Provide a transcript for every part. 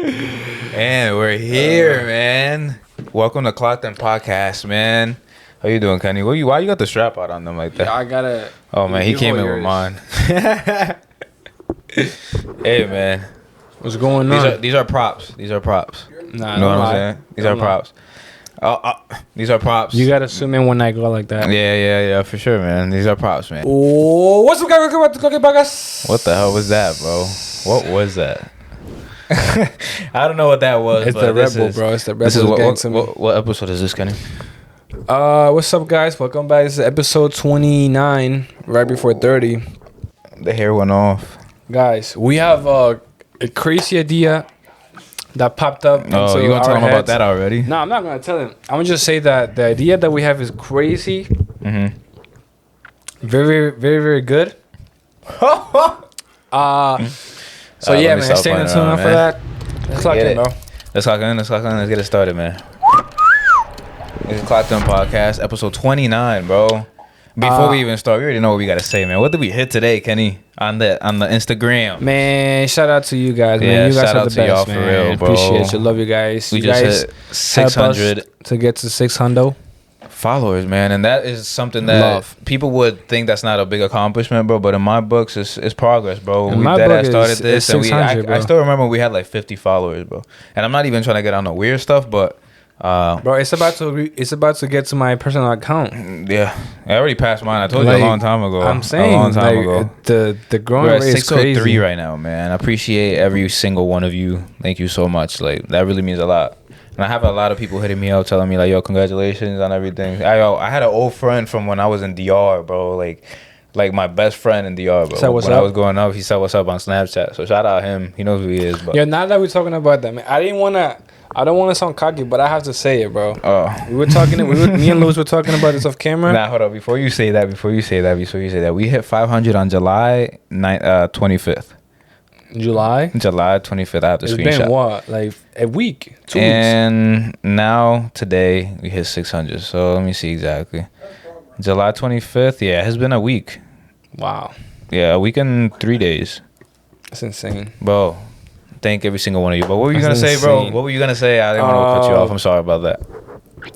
And we're here, man. Welcome to Clocked In Podcast, man. How you doing, Kenny? Why you got the strap out on them like that? Yeah, I gotta. Oh man, he came in with mine. Hey man, What's going on? These are props. These are props. Nah, you know what I'm saying? These are props. These are props. You gotta zoom in when I go like that. Yeah, for sure, man. These are props, man. Oh, what's up, guys? Welcome back to Cooking Podcast. What the hell was that, bro? What was that? I don't know what that was. It's the Red Bull, bro. It's the Red Bull. What episode is this, Kenny? What's up, guys? Welcome back. This is episode 29, right before 30. The hair went off. Guys, we have a crazy idea that popped up. Oh, you gonna tell him about that already? No, I'm not gonna tell him. I'm gonna just say that the idea that we have is crazy. Mm-hmm. Very, very, very good. So yeah, man, stay tuned for that. Let's clock in, bro. Let's clock in. Let's get it started, man. This is Clocked In Podcast, episode 29, bro. Before we even start, we already know what we gotta say, man. What did we hit today, Kenny? On the Instagram. Man, shout out to you guys, man. Yeah, You guys shout are out the to y'all best, for man. real, bro. Appreciate you. Love you guys. We You just guys hit 600 to get to 600 followers, man, and that is something that people would think that's not a big accomplishment, bro. But in my books, it's progress, bro. In my book, started this, and I bro. still remember we had like 50 followers, bro. And I'm not even trying to get on the weird stuff, but bro, it's about to get to my personal account. Yeah, I already passed mine. I told you a long time ago. I'm saying a long time ago. The growing We're at rate is 603 crazy right now, man. I appreciate every single one of you. Thank you so much. Like that really means a lot. And I have a lot of people hitting me up, telling me like, "Yo, congratulations on everything." I had an old friend from when I was in DR, bro. Like my best friend in DR, bro. So when I was growing up, he said what's up on Snapchat. So shout out him. He knows who he is. But yeah, now that we're talking about that, man, I don't want to sound cocky, but I have to say it, bro. Me and Louis were talking about this off camera. Nah, hold up. Before you say that, we hit 500 on July 25th. July 25th. I have to screenshot. It's been what, like a week, 2 weeks, and now today we hit 600. So let me see exactly. July 25th. Yeah, it has been a week. Wow. Yeah, a week and 3 days. That's insane, bro. Thank every single one of you. But what were you gonna say, bro? What were you gonna say? I didn't want to cut you off. I'm sorry about that.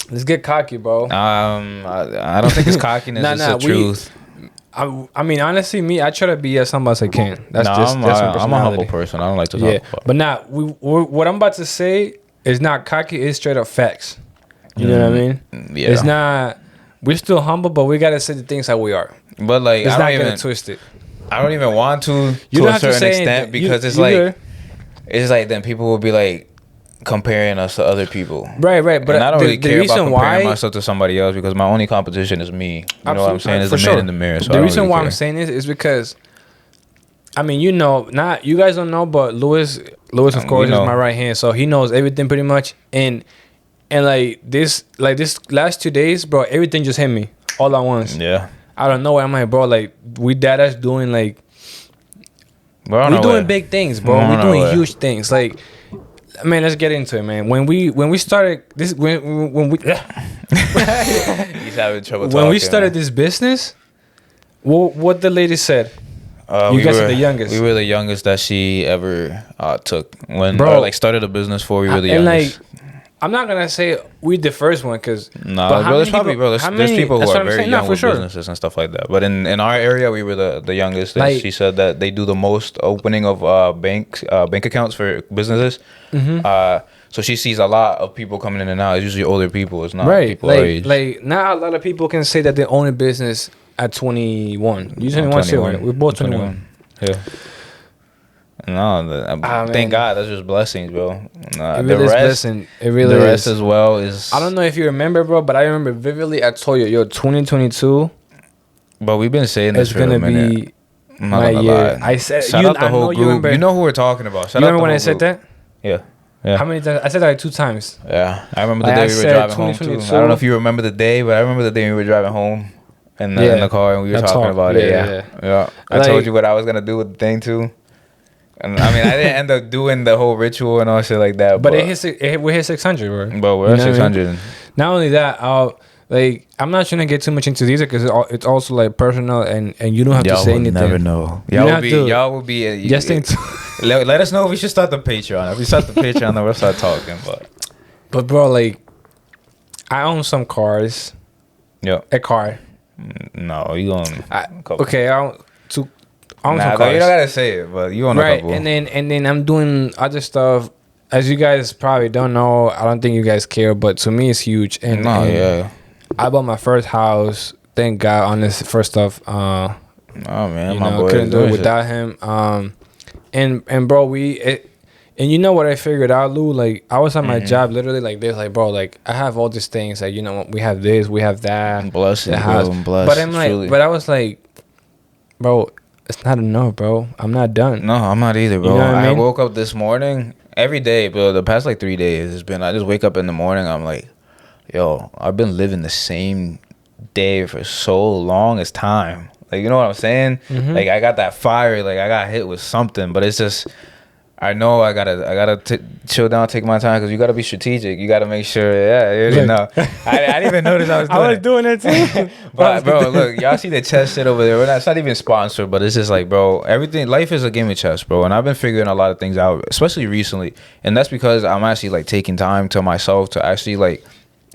Let's get cocky, bro. I don't think it's cockiness. It's the truth. I mean, honestly, I try to be as humble as I can. That's I'm a humble person. I don't like to talk about. But now, what I'm about to say is not cocky. It's straight up facts. You know what I mean? Yeah. It's not. We're still humble, but we gotta say the things how we are. But like, it's not gonna twist it. I don't even want to a certain extent because it's like, it's like then people will be like comparing us to other people. Right. But and I don't really care about comparing myself to somebody else because my only competition is me. You know what I'm saying? Is the man in the mirror. So the reason why I'm saying this is because, I mean, you guys don't know, but Louis of course is my right hand, so he knows everything pretty much. And like this last 2 days, bro, everything just hit me all at once. Yeah. I don't know. I'm like, bro, like we dada's doing like. We're doing big things, bro. We're doing huge things. Like, man, let's get into it, man. When we started this, when we he's having trouble talking. When we started this business, what the lady said. You guys are the youngest. We were the youngest that she ever took when started a business for. We were the youngest. Like, I'm not gonna say we the first one because there's people who are very young with businesses and stuff like that. But in our area, we were the youngest. Like, she said that they do the most opening of bank accounts for businesses. Mm-hmm. So she sees a lot of people coming in and out. It's usually older people. It's not people our age. Like not a lot of people can say that they own a business at 21. You 21 too. We're both 21. Yeah. No, thank God. That's just blessings, bro. It really is blessing. It really is. The rest as well is. I don't know if you remember, bro, but I remember vividly. I told you, 2022. But we've been saying this for a minute. It's gonna be my year. I said, shout out the whole group. You know who we're talking about. You remember when I said that? Yeah. How many times? I said that like 2 times. Yeah, I remember the day we were driving home too. I don't know if you remember the day, but I remember the day we were driving home in the car and we were talking about it. Yeah. I told you what I was gonna do with the thing too. And I mean, I didn't end up doing the whole ritual and all shit like that. But we hit 600, bro. But we're at 600. Not only that, like I'm not trying to get too much into these because it's also like personal and you don't have to say anything. Never know. Y'all will be. Just let us know if we should start the Patreon. If we start the Patreon, then we'll start talking. But bro, like, I own some cars. Yeah. A car. No, you own. Okay, I own some cars. You don't gotta say it, but you own a couple. And then I'm doing other stuff. As you guys probably don't know, I don't think you guys care, but to me it's huge. And I bought my first house. Thank God on this first stuff. Oh man, my boy couldn't do it without him. And bro, and you know what I figured out, Lou? Like I was on my job literally like this, like bro, like I have all these things, like we have this, we have that. Blessing, bro. But I'm like, truly. But I was like, bro, it's not enough, bro. I'm not done. No, I'm not either, bro. You know what I mean? woke up this morning. Every day, bro, the past like 3 days, it's been, I just wake up in the morning, I'm like, yo, I've been living the same day for so long, it's time. Like, you know what I'm saying? Mm-hmm. Like, I got that fire, like, I got hit with something, but it's just, I know I gotta chill down, take my time, because you gotta be strategic. You gotta make sure, you know. I didn't even notice I was doing it. I was doing it too. But, bro, look, y'all see the chess shit over there. It's not even sponsored, but it's just like, bro, life is a game of chess, bro. And I've been figuring a lot of things out, especially recently. And that's because I'm actually, like, taking time to myself to actually, like,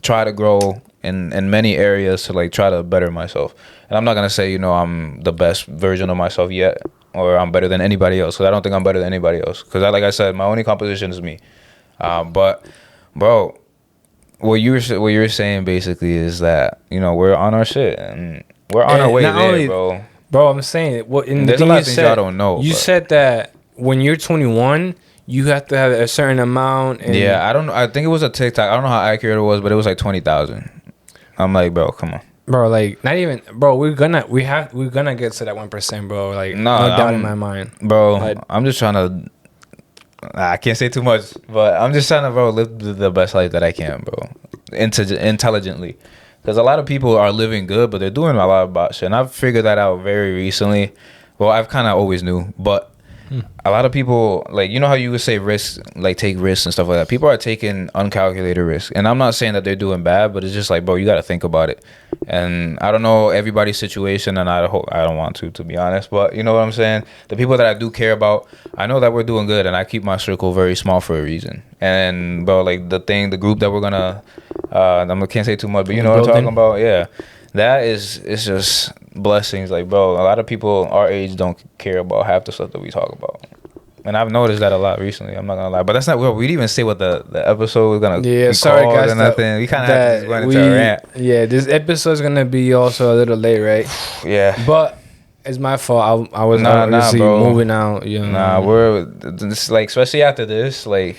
try to grow in many areas to, like, try to better myself. And I'm not gonna say, you know, I'm the best version of myself yet, or I'm better than anybody else, because I don't think I'm better than anybody else. Because like I said, my only competition is me. But, bro, what you were saying basically is that, you know, we're on our shit and we're on our way there, bro. Bro, I'm saying, there's a lot of things y'all don't know. You said that when you're 21, you have to have a certain amount. And yeah, I don't know. I think it was a TikTok. I don't know how accurate it was, but it was like 20,000. I'm like, bro, come on. Bro, like, not even, bro, we're gonna get to that 1%, bro. Like, no doubt in my mind. Bro, like, I'm just trying to, I can't say too much, but I'm just trying to, bro, live the best life that I can, bro. Intelligently. Because a lot of people are living good, but they're doing a lot of bad shit. And I've figured that out very recently. Well, I've kind of always knew, but a lot of people, like, you know how you would say risks, like take risks and stuff like that. People are taking uncalculated risks. And I'm not saying that they're doing bad, but it's just like, bro, you got to think about it. And I don't know everybody's situation, and I don't want to be honest. But you know what I'm saying? The people that I do care about, I know that we're doing good, and I keep my circle very small for a reason. And, bro, like the group that we're going to, I can't say too much, but you know what I'm talking about? Yeah. That it's just blessings. Like, bro, a lot of people our age don't care about half the stuff that we talk about. And I've noticed that a lot recently. I'm not gonna lie, but that's not. We didn't even say what the episode was gonna be called guys, or nothing. We kind of have to go into a rant. Yeah, this episode is gonna be also a little late, right? Yeah, but it's my fault. I was obviously moving out. You know? Nah, we're like, especially after this, like,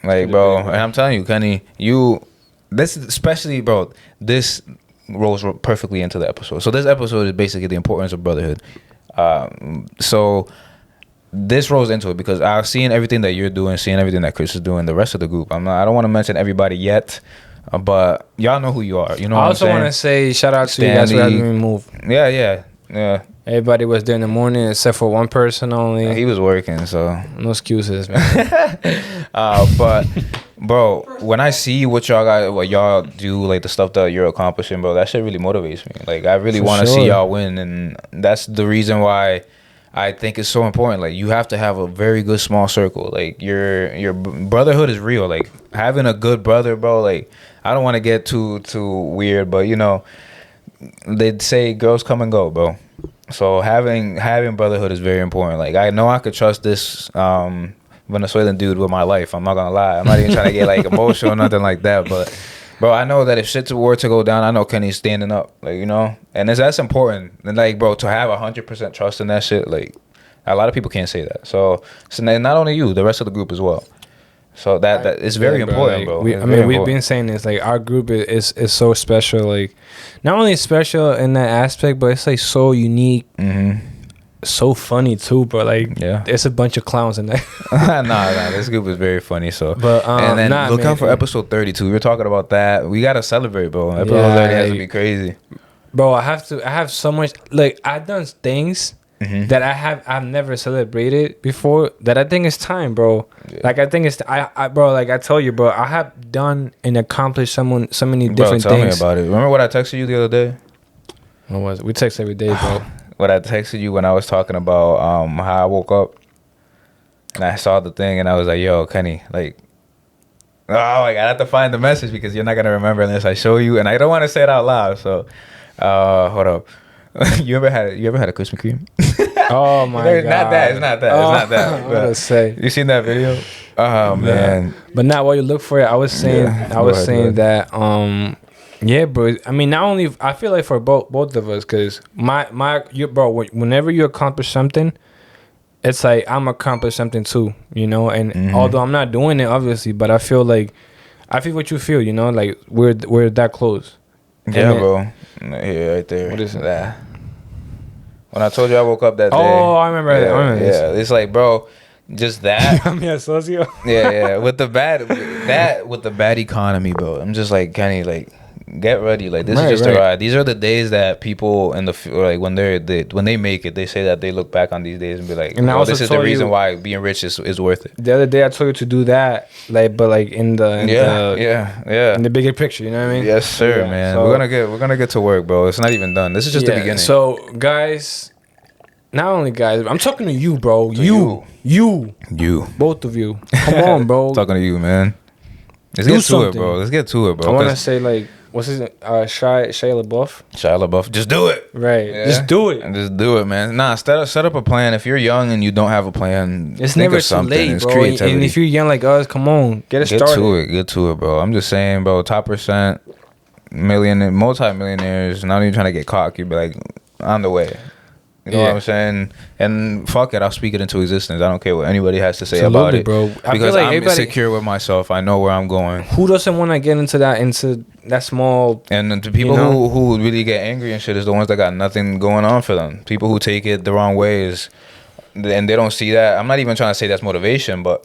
bro. And I'm telling you, Kenny, this especially, bro. This rolls perfectly into the episode. So this episode is basically the importance of brotherhood. So this rolls into it because I've seen everything that you're doing, seeing everything that Chris is doing, the rest of the group. I don't want to mention everybody yet, but y'all know who you are. You know. I also want to say shout out to you guys for having me move. Yeah. Everybody was there in the morning except for one person only. He was working, so no excuses, man. But bro, when I see what y'all do, like the stuff that you're accomplishing, bro, that shit really motivates me. Like I really want to see y'all win, and that's the reason why I think it's so important. Like you have to have a very good small circle. Like your brotherhood is real. Like having a good brother, bro. Like I don't want to get too weird, but you know, they'd say girls come and go, bro. So having brotherhood is very important. Like I know I could trust this Venezuelan dude with my life. I'm not gonna lie. I'm not even trying to get like emotional or nothing like that. But bro, I know that if shit were to go down, I know Kenny's standing up. Like, you know, and that's important. And like, bro, to have 100% trust in that shit, like a lot of people can't say that. So not only you, the rest of the group as well. So that is very important, bro. We've been saying this. Like our group is so special. Like not only special in that aspect, but it's like so unique, so funny too, bro. Like there's a bunch of clowns in there. nah, this group is very funny. So, but and then look out for episode 32. We were talking about that. We gotta celebrate, bro. Episode 30 has to be crazy, bro. I have so much. Like I've done things that I've never celebrated before. That I think it's time, bro. Yeah. Like I think it's bro. Like I tell you, bro. I have done and accomplished so many different tell things. Me about it. Remember what I texted you the other day? What was it? We text every day, bro. What I texted you when I was talking about how I woke up and I saw the thing and I was like, yo, Kenny, like, oh my God, I have to find the message because you're not gonna remember unless I show you, and I don't want to say it out loud. So, hold up. You ever had a Krispy Kreme? Oh my God! It's not that. It's not that. What I say? You seen that video? Oh man! But not while you look for it. I was saying, that. Yeah, bro. I mean, not only I feel like for both of us, because bro, whenever you accomplish something, it's like I'm accomplished something too, you know. And although I'm not doing it, obviously, but I feel what you feel, you know. Like we're that close. Yeah, bro. Yeah, right there. What is that? When I told you I woke up that day. Oh, I remember. Yeah, I remember this. It's like, bro, just that. I'm a socio. Yeah. With the bad economy, bro. I'm just like, Kenny, like, get ready. Like, this is just a ride. These are the days that people in when they make it, they say that they look back on these days and be like, this is the reason why being rich is worth it. The other day I told you to do that, like, but like in the bigger picture, you know what I mean? Yes, sir, man. So, we're gonna get to work, bro. It's not even done. This is just the beginning. So, guys, not only guys, I'm talking to you, bro. You, both of you. Come on, bro. Talking to you, man. Let's get to it, bro. I want to say, like, what's his name? Shia LaBeouf. Shia LaBeouf. Just do it. Right. Yeah. Just do it. And just do it, man. Nah, set up a plan. If you're young and you don't have a plan, it's never too late, it's bro. Creativity. And if you're young like us, come on, get started. Get to it, bro. I'm just saying, bro. Top percent, multi-millionaires. Not even trying to get cocky, but like on the way. You know what I'm saying? And fuck it, I'll speak it into existence. I don't care what anybody has to say about it, bro. Because I'm secure with myself. I know where I'm going. Who doesn't want to get into that small? And the people who really get angry and shit is the ones that got nothing going on for them. People who take it the wrong ways, and they don't see that. I'm not even trying to say that's motivation, but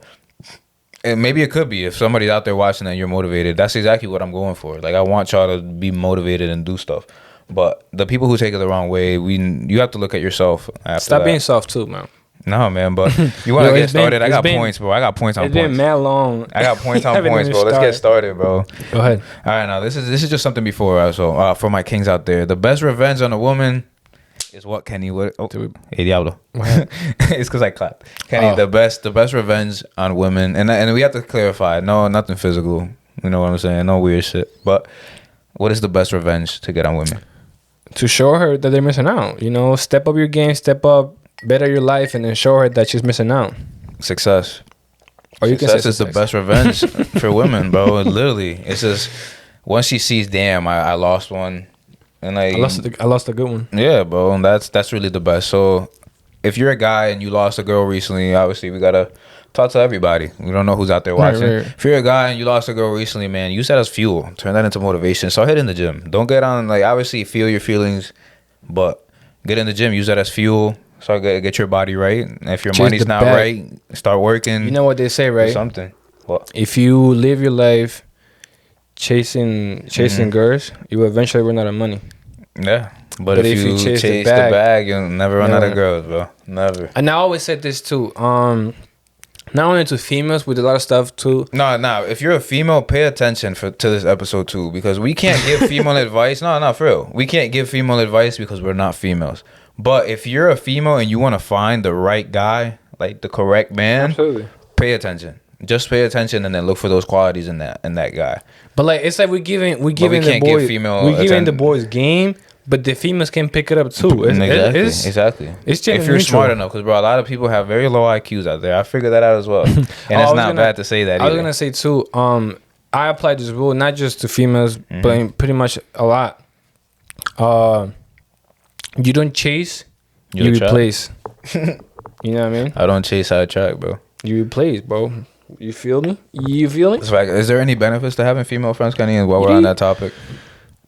maybe it could be. If somebody's out there watching and you're motivated, that's exactly what I'm going for. Like, I want y'all to be motivated and do stuff. But the people who take it the wrong way, you have to look at yourself. Stop being soft too, man. No, man, but you want to get started? I got points, bro. I got points on points. It's been mad long. I got points on points, bro. Let's get started, bro. Go ahead. All right, now this is just something before. So for my kings out there, the best revenge on a woman is what, Kenny? What? Oh, hey, Diablo. It's because I clapped. Kenny, the best revenge on women, and we have to clarify. No, nothing physical. You know what I'm saying? No weird shit. But what is the best revenge to get on women? To show her that they're missing out. You know, step up your game, step up, better your life, and then show her that she's missing out. Success. Or you Success is the best revenge for women, bro. Literally, it's just once she sees, damn, I lost one, and I lost a good one. Yeah, bro, and that's really the best. So if you're a guy and you lost a girl recently, obviously we gotta talk to everybody. We don't know who's out there watching. Right. If you're a guy and you lost a girl recently, man, use that as fuel. Turn that into motivation. Start hitting the gym. Don't get on, like, obviously feel your feelings, but get in the gym. Use that as fuel. Start get your body right. And if your money's not right, start working. You know what they say, right? Something. What? If you live your life chasing girls, you will eventually run out of money. Yeah. But if you chase the bag, you'll never run out of girls, bro. Never. And I always said this too. Not only to females, with a lot of stuff too. No. If you're a female, pay attention to this episode too, because we can't give female advice. No, for real. We can't give female advice because we're not females. But if you're a female and you want to find the right guy, like the correct man, absolutely, pay attention. Just pay attention and then look for those qualities in that guy. But like, it's like we're giving the boys game. But the females can pick it up too. Exactly. It's if you're smart enough, because bro, a lot of people have very low IQs out there. I figured that out as well, and it's not bad to say that. I was gonna say too. I applied this rule not just to females, but pretty much a lot. You don't chase, you replace. You know what I mean? I don't chase, I attract, bro. You replace, bro. You feel me? You feel me? Is there any benefits to having female friends, Kenny? And while we're on that topic.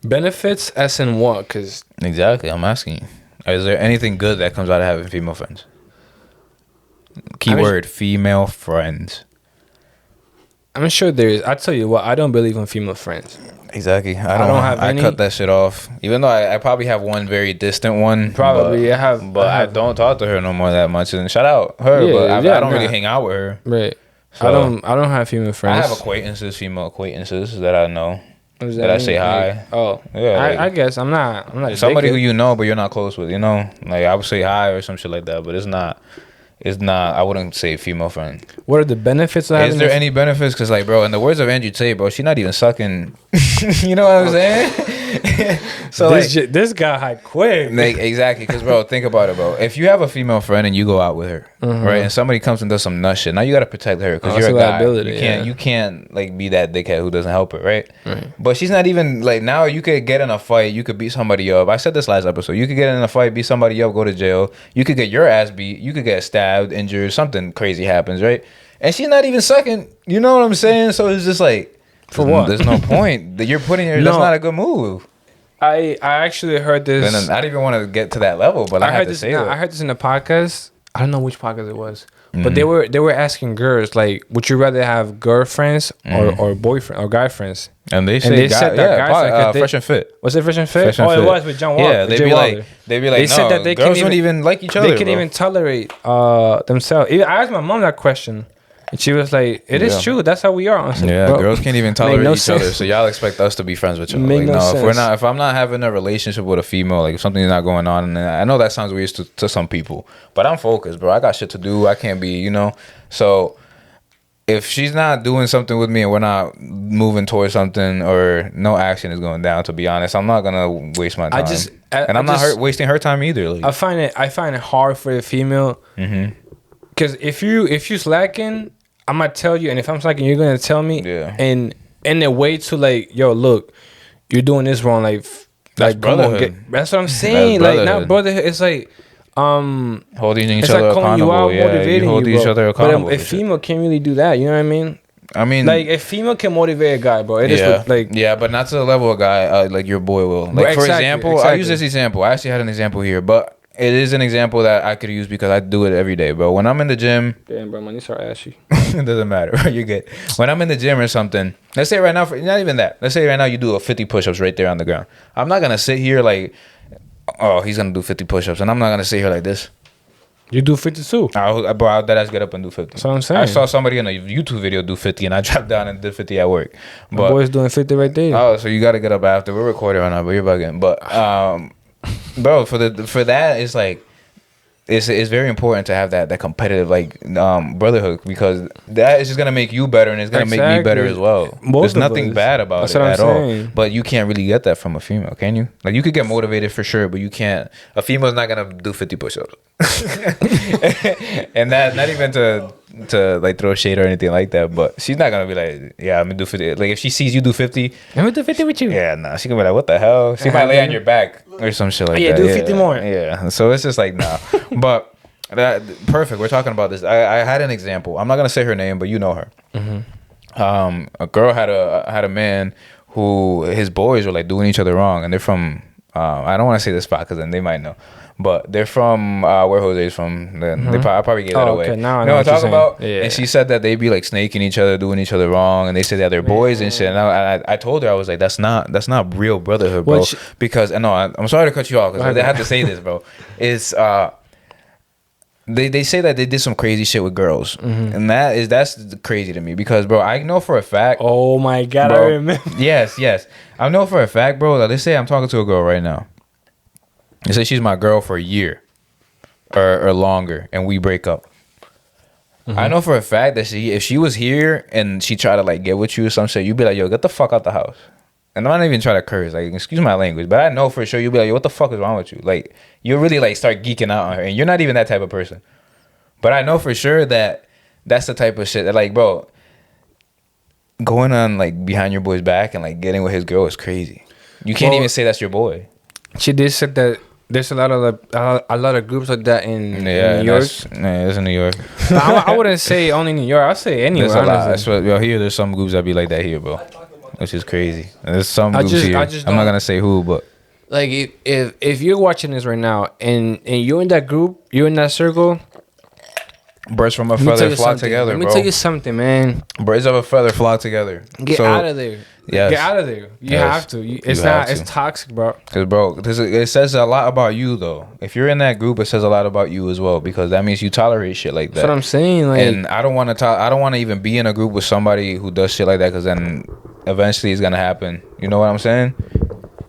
Benefits as in what? Cause exactly, I'm asking you. Is there anything good that comes out of having female friends? Keyword, female friends. I'm sure there is. I tell you what, I don't believe in female friends. Exactly. I don't have any. I cut that shit off. Even though I probably have one very distant one. Probably, I don't talk to her no more that much. And shout out her, but I don't really hang out with her. Right. So I don't have female friends. I have female acquaintances that I know. That I say hi. Oh, yeah. I guess I'm not somebody who you know, but you're not close with. You know, like I would say hi or some shit like that, but it's not. I wouldn't say female friend. What are the benefits of having? Is there any benefits? Because, like, bro, in the words of Andrew Tate, bro, she's not even sucking. You know what I'm saying? So, this guy high quick. Like, exactly. Because, bro, think about it, bro. If you have a female friend and you go out with her, right, and somebody comes and does some nut shit, now you got to protect her because you're a guy. You can't, like, be that dickhead who doesn't help her, right? But she's not even, like, now you could get in a fight. You could beat somebody up. I said this last episode. You could get in a fight, beat somebody up, go to jail. You could get your ass beat. You could get stabbed, injured. Something crazy happens, right? And she's not even sucking. You know what I'm saying? So it's just like, for what? There's no point that you're putting her. No. That's not a good move. I actually heard this. And I didn't even want to get to that level, but I had to say that. I heard this in a podcast. I don't know which podcast it was, but they were asking girls, like, would you rather have girlfriends or boyfriend or guy friends? And they said that guys Fresh and Fit. Was it Fresh and Fit? It was with John Walker. Yeah, they'd be like, they said that girls don't even like each other. They can't even tolerate themselves. I asked my mom that question. And she was like, "It is true. That's how we are." Honestly. Yeah, bro, girls can't even tolerate each other. So y'all expect us to be friends with y'all? Like, no, if I'm not having a relationship with a female, like if something's not going on, and I know that sounds weird to some people, but I'm focused, bro. I got shit to do. I can't be, you know. So if she's not doing something with me and we're not moving towards something or no action is going down, to be honest, I'm not gonna waste my time. I'm not wasting her time either. Like. I find it hard for the female, because if you slacking, I'm gonna tell you, and if I'm slacking, you're gonna tell me. Yeah. And in a way to like, yo, look, you're doing this wrong. Like brotherhood. That's what I'm saying. Like, not brotherhood. It's like holding each other accountable. You out, motivating you hold each other accountable. But a female can't really do that. You know what I mean? Like a female can motivate a guy, bro. But not to the level of a guy like your boy will. Like, for example, I use this example. I actually had an example here, but. It is an example that I could use because I do it every day, bro. When I'm in the gym... Damn, bro, my knees are ashy. It doesn't matter, bro. You're good. When I'm in the gym or something, let's say right now, not even that. Let's say right now you do a 50 push-ups right there on the ground. I'm not going to sit here like, oh, he's going to do 50 push-ups. And I'm not going to sit here like this. You do 52. I'll dead ass get up and do 50. That's what I'm saying. I saw somebody in a YouTube video do 50 and I dropped down and did 50 at work. My boy's doing 50 right there. Oh, so you got to get up after. We're recording right now, but you're bugging. But, bro, for that, it's like, it's very important to have that competitive brotherhood, because that is just gonna make you better and it's gonna make me better as well. There's nothing bad about it at all. But you can't really get that from a female, can you? Like, you could get motivated for sure, but you can't. A female's not gonna do 50 push-ups, and that not even to like throw shade or anything like that. But she's not gonna be like, yeah, I'm gonna do 50. Like, if she sees you do 50, I'm gonna do 50 with you. Yeah, nah, she gonna be like, what the hell? She might lay on your back or some shit like that. Yeah, do 50 more. Yeah, so it's just like, nah. But perfect. We're talking about this. I had an example. I'm not gonna say her name, but you know her. A girl had a man who his boys were like doing each other wrong, and they're from I don't want to say the spot because then they might know, but they're from where Jose's from. I probably gave that away. Okay, now I know what I'm talking about. Yeah. And she said that they be like snaking each other, doing each other wrong, and they said that they're boys and shit. And I told her, I was like, that's not real brotherhood, bro. Because I'm sorry to cut you off because I had to say this, bro. It's They say that they did some crazy shit with girls, and that's crazy to me because, bro, I know for a fact. Oh my god, bro, I remember. Yes, I know for a fact, bro. Like, let's say I'm talking to a girl right now. They say she's my girl for a year, or longer, and we break up. I know for a fact that if she was here and she tried to like get with you or some shit, you'd be like, yo, get the fuck out the house. And I'm not even trying to curse, like, excuse my language, but I know for sure you'll be like, yo, what the fuck is wrong with you? Like, you'll really like start geeking out on her, and you're not even that type of person. But I know for sure that that's the type of shit that, like, bro, going on like behind your boy's back and like getting with his girl is crazy. You can't even say that's your boy. She did say that there's a lot of groups like that in New York. It's in New York. I wouldn't say only New York. I'd say anywhere. There's a lot. That's what, here there's some groups that be like that here, bro. Which is crazy. And there's some groups here. I'm not gonna say who, but like if you're watching this right now and you're in that group, you're in that circle, Birds from a feather flock together, bro. Let me tell you something, man. Birds of a feather flock together. Get out of there. Yes. Get out of there. You have to. It's toxic, bro. Because, bro, it says a lot about you, though. If you're in that group, it says a lot about you as well, because that means you tolerate shit like that. That's what I'm saying. Like, and I don't want to even be in a group with somebody who does shit like that, because then eventually it's going to happen. You know what I'm saying?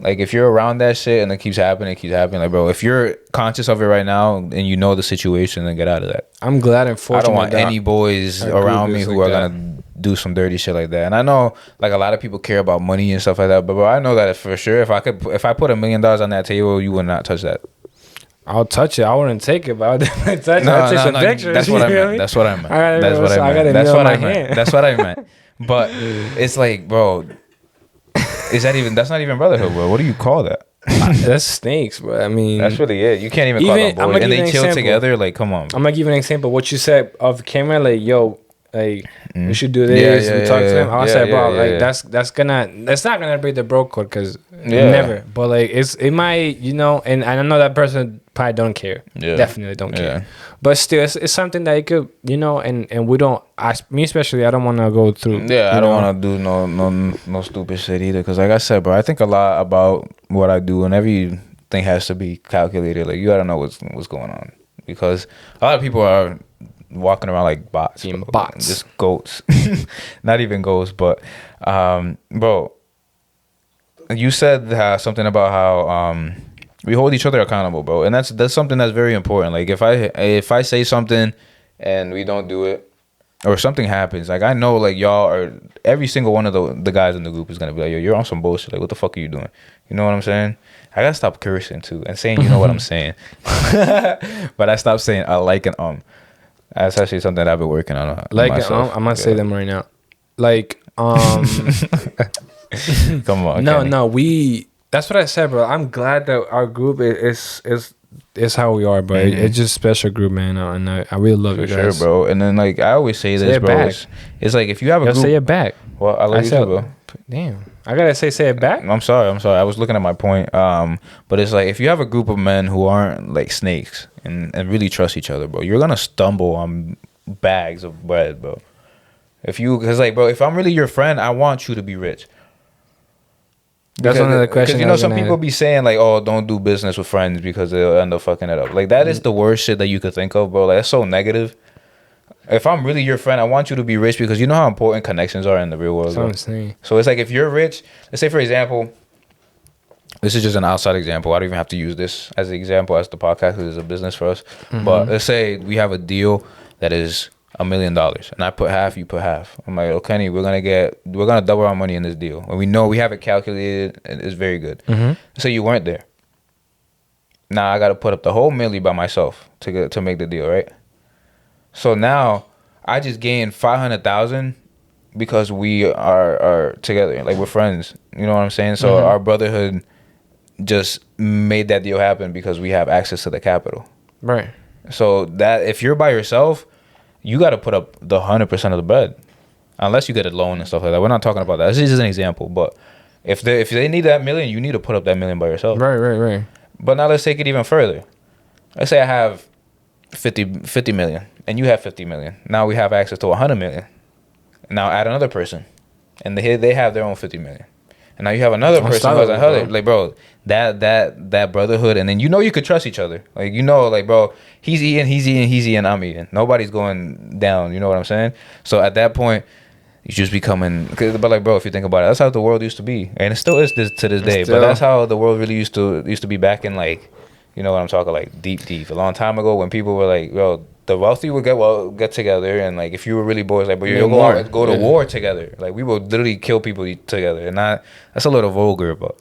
Like, if you're around that shit and it keeps happening. Like, bro, if you're conscious of it right now and you know the situation, then get out of that. I'm glad and fortunate. I don't want any boys around me who are going to do some dirty shit like that. And I know, like, a lot of people care about money and stuff like that, but, bro, I know that for sure, if I put $1 million on that table, you would not touch that. I'll touch it. I wouldn't take it, but I'll definitely touch it. I'll take some pictures. That's what I meant. That's what I meant. That's what I meant. But it's like, bro, that's not even brotherhood, bro. What do you call that? That's snakes, bro. I mean, that's really it. You can't even call them boys. And they chill together. Like, come on. I'm gonna give you an example. What you said off camera, like, yo, like, we should do this. We talk to them. I said, bro, like, that's not gonna break the bro code, because never. But like, it might, you know, and I know that person probably don't care. Definitely don't care. But still, it's something that you could, you know, and we don't. Me especially, I don't want to go through. Yeah, I don't want to do no stupid shit either. Because like I said, bro, I think a lot about what I do, and everything has to be calculated. Like, you gotta know what's going on, because a lot of people are walking around like bots, just goats. Not even goats, but bro, you said something about how we hold each other accountable, bro, and that's something that's very important. Like, if I say something and we don't do it, or something happens, like, I know, like, y'all are, every single one of the guys in the group is gonna be like, yo, you're on some bullshit. Like, what the fuck are you doing? You know what I'm saying? I gotta stop cursing too and saying, you know what I'm saying. But I stopped saying I like and That's actually something that I've been working on. Like, I'm gonna say them right now. Like, come on. No, that's what I said, bro. I'm glad that our group is how we are, bro. It's just a special group, man. And I really love you guys. Sure, bro. And then, like, I always say this, bro. It's like, if you have a group, say it back. Well, I love you too, bro. Damn, I gotta say it back. I'm sorry. I was looking at my point. But it's like, if you have a group of men who aren't like snakes and really trust each other, bro, you're gonna stumble on bags of bread, bro. Because like, bro, if I'm really your friend, I want you to be rich. That's one of the questions. Because, you know, some people be saying, like, oh, don't do business with friends because they'll end up fucking it up. Like, that is the worst shit that you could think of, bro. Like, that's so negative. If I'm really your friend, I want you to be rich, because you know how important connections are in the real world. So it's like, if you're rich, let's say, for example, this is just an outside example. I don't even have to use this as an example as the podcast, because it's a business for us. But let's say we have a deal that is $1 million, and I put half, you put half. I'm like, oh, Kenny, we're gonna double our money in this deal, and we know we have it calculated, and it's very good. So you weren't there. Now I got to put up the whole milli by myself to make the deal, right? So now I just gained 500,000 because we are together, like, we're friends. You know what I'm saying? So our brotherhood just made that deal happen because we have access to the capital. Right. So that if you're by yourself, you got to put up the 100% of the bread, unless you get a loan and stuff like that. We're not talking about that. This is just an example. But if they need that $1 million, you need to put up that $1 million by yourself. Right. But now let's take it even further. Let's say I have 50 million and you have 50 million. Now we have access to 100 million. Now add another person, and they have their own 50 million. And now you have another person who has 100. Like, bro, that brotherhood, and then, you know, you could trust each other. Like, you know, like, bro, he's eating, I'm eating. Nobody's going down. You know what I'm saying? So at that point, you just becoming. But like, bro, if you think about it, that's how the world used to be, and it still is to this day. But that's how the world really used to be back in, like, you know what I'm talking, like, deep a long time ago, when people were like, yo, the wealthy would get together, and like, if you were really boys, like, but you'll go to war together. Like, we will literally kill people together, and that's a little vulgar, but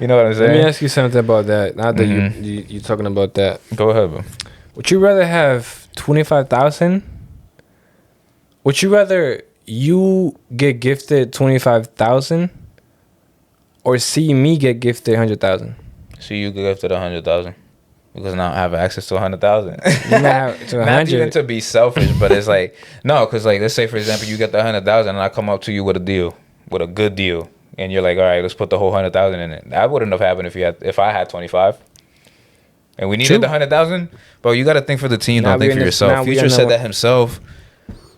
you know what I'm saying? Let me ask you something about that. Now that you're talking about that, go ahead, bro. Would you rather have 25,000? Would you rather you get gifted 25,000, or see me get gifted 100,000? See you get gifted 100,000. Because now I have access to 100,000. Not even to be selfish, but it's like, no, because, like, let's say, for example, you get the 100,000 and I come up to you with a good deal, and you're like, all right, let's put the whole 100,000 in it. That wouldn't have happened if I had 25. and we needed the 100,000. Bro, you got to think for the team. Don't think for yourself. Future said that himself.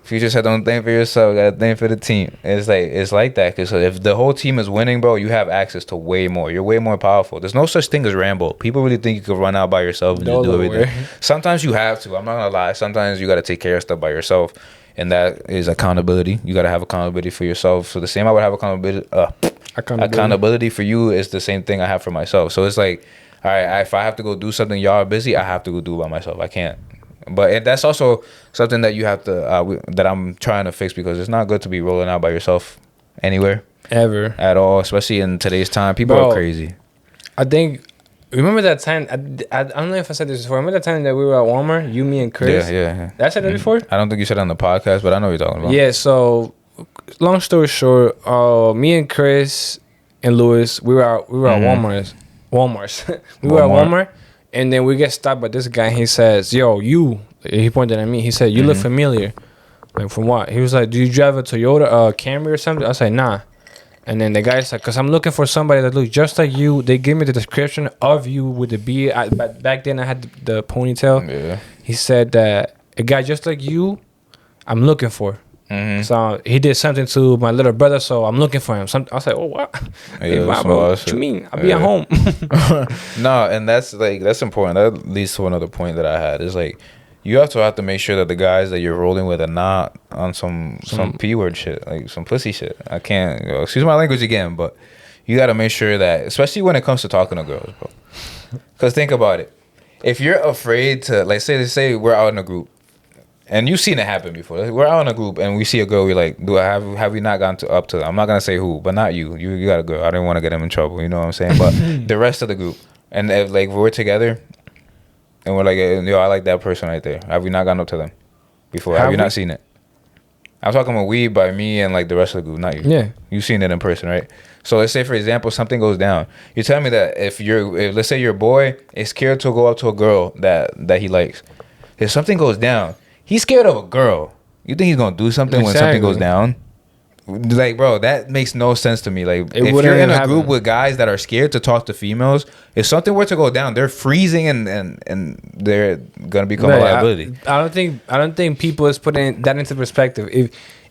Future said, "Don't think for yourself. You gotta think for the team." It's like that because if the whole team is winning, bro, you have access to way more. You're way more powerful. There's no such thing as Rambo. People really think you could run out by yourself and just do everything. Sometimes you have to. I'm not gonna lie. Sometimes you gotta take care of stuff by yourself, and that is accountability. You gotta have accountability for yourself. So the same I would have accountability for you is the same thing I have for myself. So it's like, all right, if I have to go do something, y'all are busy, I have to go do it by myself. I can't. But that's also something that you have to that I'm trying to fix because it's not good to be rolling out by yourself anywhere ever at all, especially in today's time. People are crazy. I think. Remember that time? I don't know if I said this before. Remember that time that we were at Walmart, you, me, and Chris? Yeah. Did I say that before? I don't think you said it on the podcast, but I know what you're talking about. Yeah. So, long story short, me and Chris and Lewis, we were at Walmart. We were at Walmart. And then we get stopped by this guy. And he says, "Yo, you." He pointed at me. He said, "You look familiar." Like, from what? He was like, "Do you drive a Toyota Camry or something?" I was like, "Nah." And then the guy's like, "Cause I'm looking for somebody that looks just like you." They gave me the description of you with the beard. Back then, I had the ponytail. Yeah. He said that a guy just like you, I'm looking for. Mm-hmm. So he did something to my little brother, so I'm looking for him. I was like, "Oh, what? Hey, wow, bro, what you mean? I'll be at home." No, and that's important. That leads to another point that I had. Is like, you also have to make sure that the guys that you're rolling with are not on some P word shit, like some pussy shit. I can't, excuse my language again, but you got to make sure that, especially when it comes to talking to girls, bro. Because think about it. If you're afraid to, like, say we're out in a group. And you've seen it happen before. We're out in a group and we see a girl. We're like, have we not gone up to them? I'm not gonna say who, but not you. You got a girl. I didn't want to get him in trouble. You know what I'm saying? But the rest of the group, and if like we're together, and we're like, yo, I like that person right there. Have we not gone up to them before? Have you not seen it? I'm talking about we by me and like the rest of the group, not you. Yeah, you've seen it in person, right? So let's say, for example, something goes down. You're telling me that if let's say your boy is scared to go up to a girl that he likes, if something goes down. He's scared of a girl. You think he's gonna do something when something goes down? Like, bro, that makes no sense to me. Like, if you're in a group with guys that are scared to talk to females, if something were to go down, they're freezing and they're gonna become a liability. I don't think people is putting that into perspective.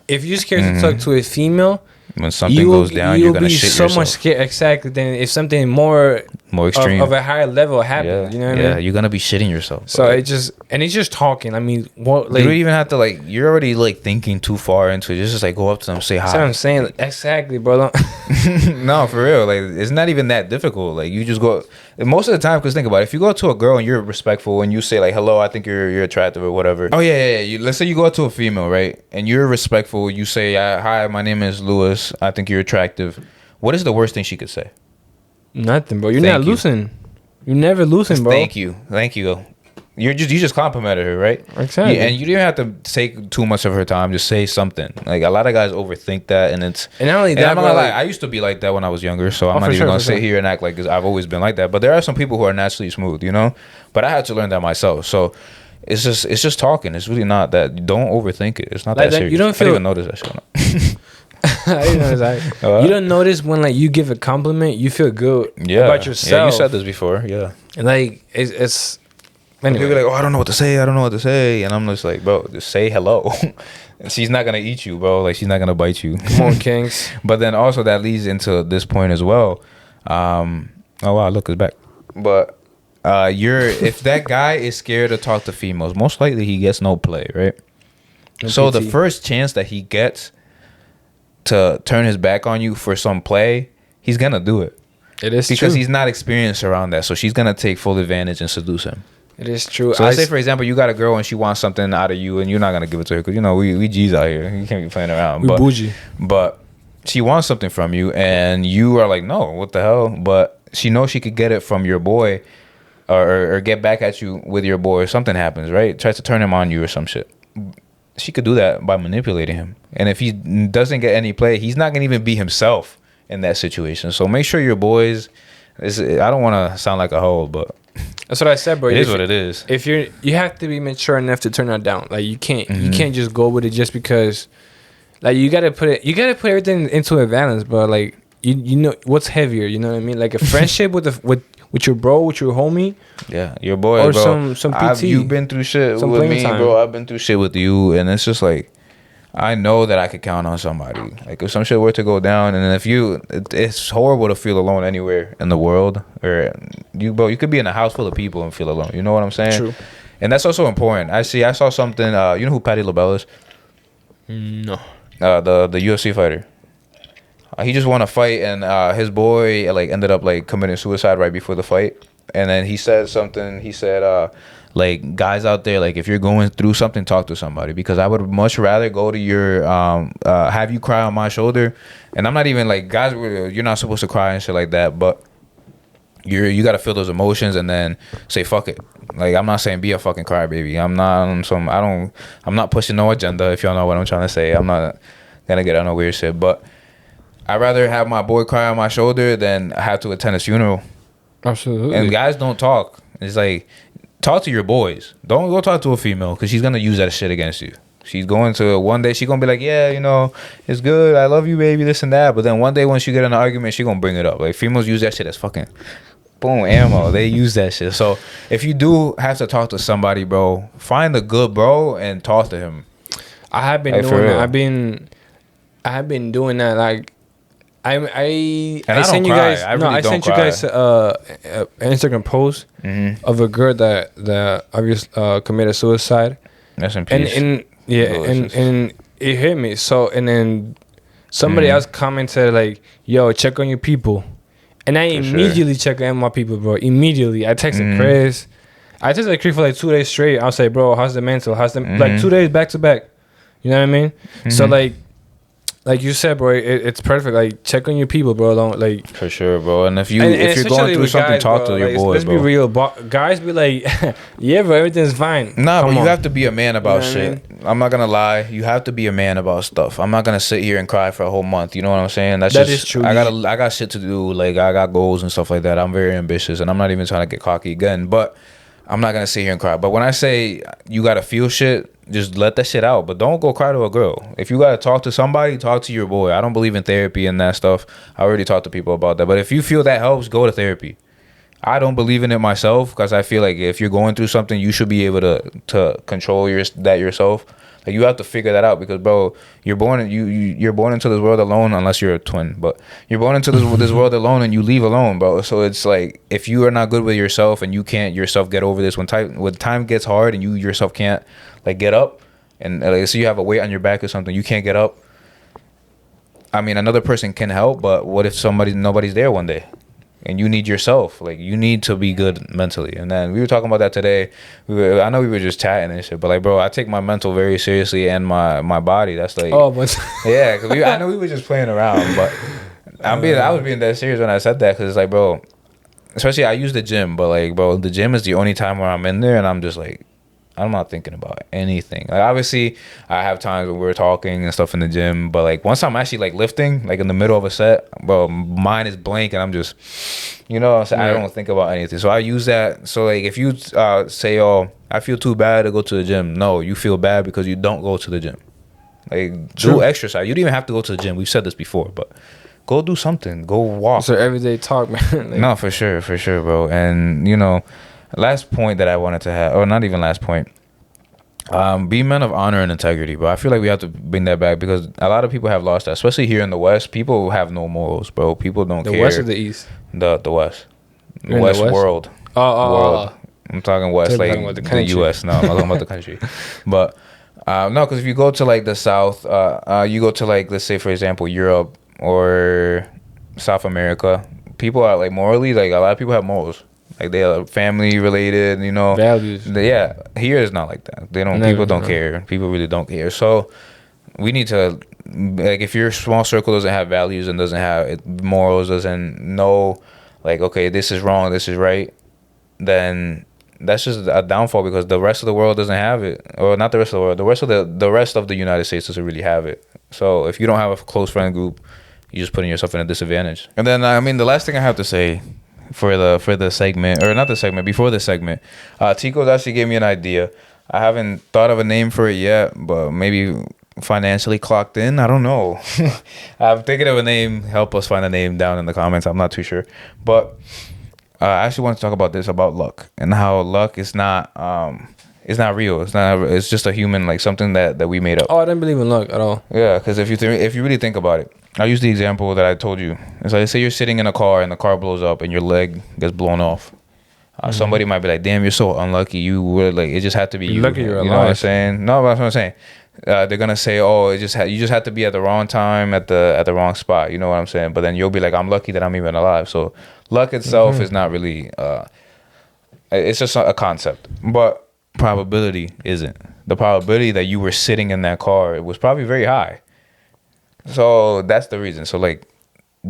If you're scared to talk to a female, when something goes down, you're gonna shit yourself. So much scared, exactly. Then if something more extreme of a higher level happens, you know what I mean? Yeah, you're gonna be shitting yourself. So he's just talking. I mean, what? Like, you don't even have to like. You're already like thinking too far into it. Just like go up to them, say hi. That's what I'm saying. Exactly, bro. No, for real. Like, it's not even that difficult. Like, you just go. Most of the time, because think about it. If you go to a girl and you're respectful and you say like, "Hello, I think you're attractive" or whatever. Oh yeah. Let's say you go up to a female, right? And you're respectful. You say, "Hi, my name is Lewis. I think you're attractive." What is the worst thing she could say? Nothing, bro. You're not losing. You're never losing, bro. Thank you. You just complimented her, right? Exactly. And you didn't have to take too much of her time. Just say something. Like, a lot of guys overthink that, and it's. And not only that, I'm not gonna lie, I used to be like that when I was younger, so I'm not even gonna sit here and act like I've always been like that. But there are some people who are naturally smooth, you know. But I had to learn that myself. So it's just talking. It's really not that. Don't overthink it. It's not like that serious. You don't feel. I didn't even notice that shit. I didn't notice that. You don't notice when like you give a compliment, you feel good about yourself. Yeah, you said this before. Yeah. And like it's. Anyway. People are like, "Oh, I don't know what to say," and I'm just like, "Bro, just say hello." And she's not gonna eat you, bro. Like, she's not gonna bite you. Come on, Kings. But then also that leads into this point as well. Oh wow, look, it's back. But if that guy is scared to talk to females, most likely he gets no play, right? No so PT. The first chance that he gets to turn his back on you for some play, he's gonna do it. It is because true. He's not experienced around that, so she's gonna take full advantage and seduce him. It is true. So let's say, for example, you got a girl and she wants something out of you, and you're not gonna give it to her because we G's out here. You can't be playing around. We bougie. But she wants something from you, and you are like, no, what the hell? But she knows she could get it from your boy, or get back at you with your boy. Or something happens, right? Tries to turn him on you or some shit. She could do that by manipulating him, and if he doesn't get any play, he's not gonna even be himself in that situation. So make sure your boys. I don't want to sound like a hoe, but. That's what I said, bro. It is what it is. If you have to be mature enough to turn that down. Like, you can't just go with it just because. Like, you gotta put everything into a balance, bro. Like, you know what's heavier. You know what I mean? Like, a friendship with with your bro, with your homie. Yeah, your boy, or bro. some PT. You've been through shit with me, bro. I've been through shit with you, and it's just like I know that I could count on somebody. Like if some shit were to go down, and if it's horrible to feel alone anywhere in the world, or you could be in a house full of people and feel alone. You know what I'm saying? True. And that's also important. I saw something. You know who Patty LaBelle is? No. The UFC fighter. He just won a fight, and his boy like ended up like committing suicide right before the fight. And then he said something. He said, like, guys out there, like, if you're going through something, talk to somebody, because I would much rather go to your have you cry on my shoulder. And I'm not even like, guys, you're not supposed to cry and shit like that, but you got to feel those emotions and then say fuck it. Like, I'm not saying be a fucking crybaby. I'm not pushing no agenda, if y'all know what I'm trying to say. I'm not gonna get on no weird shit, but I'd rather have my boy cry on my shoulder than have to attend his funeral. Absolutely. And guys don't talk. It's like, talk to your boys. Don't go talk to a female, because she's gonna use that shit against you. She's going to, one day she gonna be like, yeah, you know, it's good, I love you, baby, this and that. But then one day once you get in an argument, she gonna bring it up. Like, females use that shit as fucking boom ammo. They use that shit. So if you do have to talk to somebody, bro, find a good bro and talk to him. I have been doing that. I have been doing that. Like, I sent you guys. I sent you guys an Instagram post of a girl that obviously committed suicide. That's in peace. And it hit me. So, and then somebody else commented like, "Yo, check on your people," and I immediately check on my people, bro. Immediately, I texted Chris. I texted Chris for like 2 days straight. I'll say, "Bro, how's the mental? How's the like 2 days back to back?" You know what I mean? So like you said, bro, it's perfect. Like, check on your people, bro. Don't like, for sure, bro. And if you're going through something, talk to your boys, bro. Let's be real. Guys be like, yeah, bro, everything's fine. Nah, but you have to be a man about shit. I'm not gonna lie. You have to be a man about stuff. I'm not gonna sit here and cry for a whole month. You know what I'm saying? That is true. I got shit to do. Like, I got goals and stuff like that. I'm very ambitious, and I'm not even trying to get cocky again. But I'm not gonna sit here and cry. But when I say you gotta feel shit, just let that shit out. But don't go cry to a girl. If you gotta talk to somebody, talk to your boy. I don't believe in therapy and that stuff. I already talked to people about that. But if you feel that helps, go to therapy. I don't believe in it myself, because I feel like if you're going through something, you should be able to control that yourself. Like, you have to figure that out, because, bro, you're born into this world alone, unless you're a twin. But you're born into this world alone, and you leave alone, bro. So it's like, if you are not good with yourself and you can't yourself get over this, when time gets hard and you yourself can't like get up, and like, so you have a weight on your back or something, you can't get up. I mean, another person can help, but what if nobody's there one day? And you need yourself. Like, you need to be good mentally. And then we were talking about that today. I know we were just chatting and shit, but like, bro, I take my mental very seriously, and my body. That's like, yeah, because I know we were just playing around, but I was being that serious when I said that, because it's like, bro, especially I use the gym, but like, bro, the gym is the only time where I'm in there and I'm just like, I'm not thinking about anything. Like, obviously, I have times when we're talking and stuff in the gym, but like, once I'm actually like lifting, like in the middle of a set, bro, mine is blank, and I'm just, you know, so I don't think about anything. So I use that. So like, if you say, "Oh, I feel too bad to go to the gym," no, you feel bad because you don't go to the gym. Like, do exercise. You don't even have to go to the gym. We've said this before, but go do something. Go walk. So everyday talk, man. Like, no, for sure, bro. And you know, last point that I wanted to have, or not even last point, be men of honor and integrity. But I feel like we have to bring that back, because a lot of people have lost that, especially here in the West. People have no morals, bro. People don't care. The West or the East? The West. The West world. World. I'm talking West, like the U.S. No, I'm not talking about the country. But no, because if you go to like the South, you go to like, let's say for example, Europe or South America, people are like morally, like a lot of people have morals. Like, they are family related, you know. Values. Yeah. Here it's not like that. People don't care. People really don't care. So we need to, like, if your small circle doesn't have values and doesn't have morals, doesn't know, like, okay, this is wrong, this is right, then that's just a downfall, because the rest of the world doesn't have it. Or not the rest of the world. The rest of the United States doesn't really have it. So if you don't have a close friend group, you're just putting yourself in a disadvantage. And then, I mean, the last thing I have to say for the segment, or not the segment, before the segment, Tico's actually gave me an idea. I haven't thought of a name for it yet, but maybe financially clocked in. I don't know. I'm thinking of a name. Help us find a name down in the comments. I'm not too sure. But I actually want to talk about this, about luck, and how luck is not real. It's just a human, like something that we made up. Oh, I didn't believe in luck at all. Yeah, because if you really think about it, I'll use the example that I told you. It's like, say you're sitting in a car and the car blows up and your leg gets blown off. Somebody might be like, "Damn, you're so unlucky. You were like, it just had to be you." Lucky you're alive. You know what I'm saying? No, that's what I'm saying. They're gonna say, "Oh, you just had to be at the wrong time at the wrong spot." You know what I'm saying? But then you'll be like, "I'm lucky that I'm even alive." So luck itself is not really. It's just a concept, but probability isn't. The probability that you were sitting in that car, it was probably very high. So that's the reason. So like,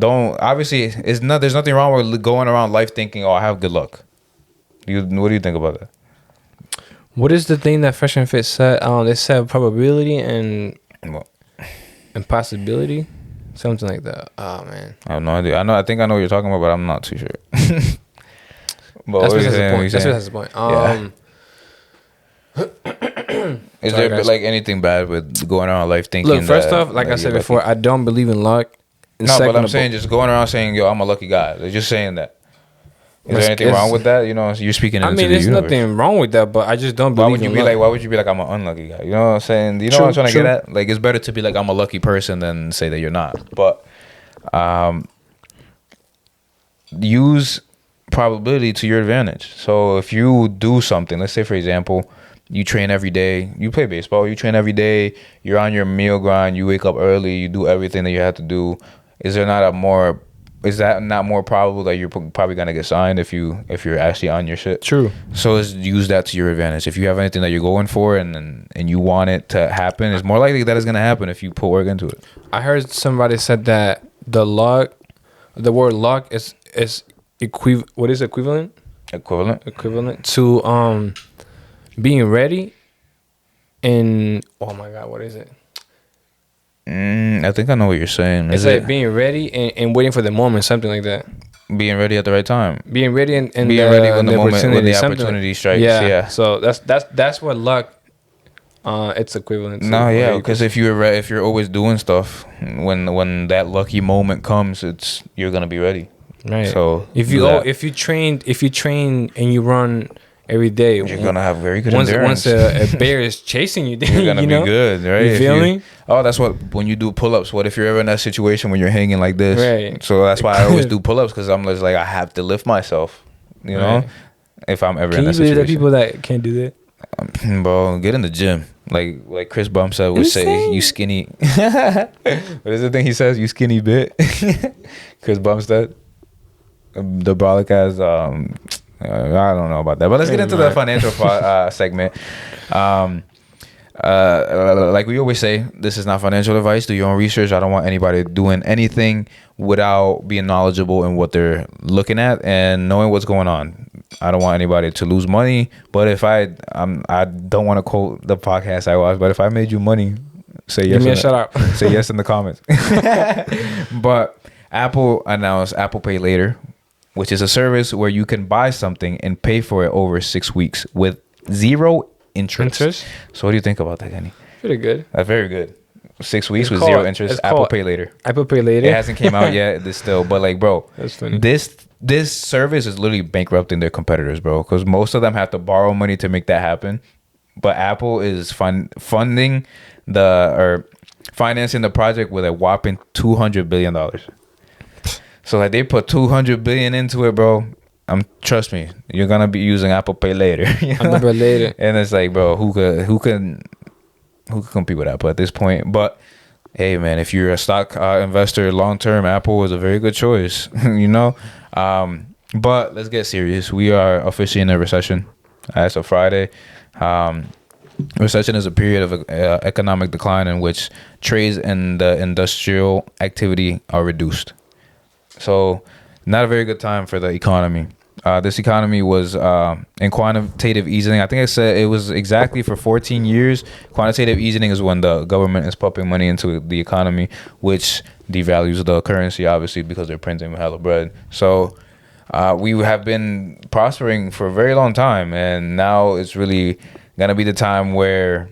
obviously there's nothing wrong with going around life thinking, "Oh, I have good luck." What do you think about that? What is the thing that Fresh and Fit said? They said probability and possibility, something like that. Oh man, I have no idea. I think I know what you're talking about, but I'm not too sure. But that's what the point. That's what has the point. Is there like anything bad with going around life thinking? Look, first off, like I said before, I don't believe in luck. No, but I'm saying just going around saying, "Yo, I'm a lucky guy." They're just saying that. Is there anything wrong with that? You know, you're speaking into the universe. There's nothing wrong with that, but I just don't believe in luck. Why would you be like, "I'm an unlucky guy"? You know what I'm saying? You know what I'm trying to get at? Like, it's better to be like, "I'm a lucky person" than say that you're not. But use probability to your advantage. So if you do something, let's say for example, you train every day, you play baseball, you train every day, you're on your meal grind, you wake up early, you do everything that you have to do. Is that not more probable that you're probably gonna get signed if you're actually on your shit? True. So use that to your advantage. If you have anything that you're going for and you want it to happen, it's more likely that it's gonna happen if you put work into it. I heard somebody said that the word luck is what is equivalent? Equivalent to being ready. And oh my God, what is it? I think I know what you're saying. It's like being ready and waiting for the moment, something like that. Being ready at the right time. Being ready and being ready when the opportunity strikes. Yeah. So that's what luck. It's equivalent to. No, yeah, because if you're always doing stuff, when that lucky moment comes, you're gonna be ready. Right. So if you train and you run every day, you're gonna have very good endurance. Once a bear is chasing you, you're gonna be good, right? You feel me? Oh, that's what when you do pull-ups. What if you're ever in that situation when you're hanging like this? Right. So that's why I always do pull-ups, because I'm just like, I have to lift myself. You know, right. If I'm ever in that situation. Can you believe the people that can't do that? Bro, get in the gym. Like Chris Bumstead would say, "You skinny." What is the thing he says? "You skinny bit." Chris Bumstead, the brolic as I don't know about that, but let's get into the financial segment. Like we always say, this is not financial advice. Do your own research. I don't want anybody doing anything without being knowledgeable in what they're looking at and knowing what's going on. I don't want anybody to lose money. But if I don't want to quote the podcast I watched, but if I made you money, say yes. Give me a shout out. Say yes in the comments. But Apple announced Apple Pay Later, which is a service where you can buy something and pay for it over 6 weeks with zero interest. So what do you think about that, Kenny? Pretty good. That's very good. 6 weeks with zero interest. Apple Pay Later. Apple Pay Later. It hasn't came out yet. This still, but like, bro, that's funny. This service is literally bankrupting their competitors, bro, because most of them have to borrow money to make that happen. But Apple is financing the project with a whopping $200 billion. So like they put $200 billion into it, bro. Trust me, you're gonna be using Apple Pay Later. You know? Apple Pay Later. And it's like, bro, who could compete with Apple at this point? But hey, man, if you're a stock investor long term, Apple is a very good choice. You know. But let's get serious. We are officially in a recession as of Friday. Recession is a period of economic decline in which trades and the industrial activity are reduced. So not a very good time for the economy. This economy was in quantitative easing. I think I said it was exactly for 14 years. Quantitative easing is when the government is pumping money into the economy, which devalues the currency, obviously, because they're printing hella bread. So we have been prospering for a very long time, and now it's really going to be the time where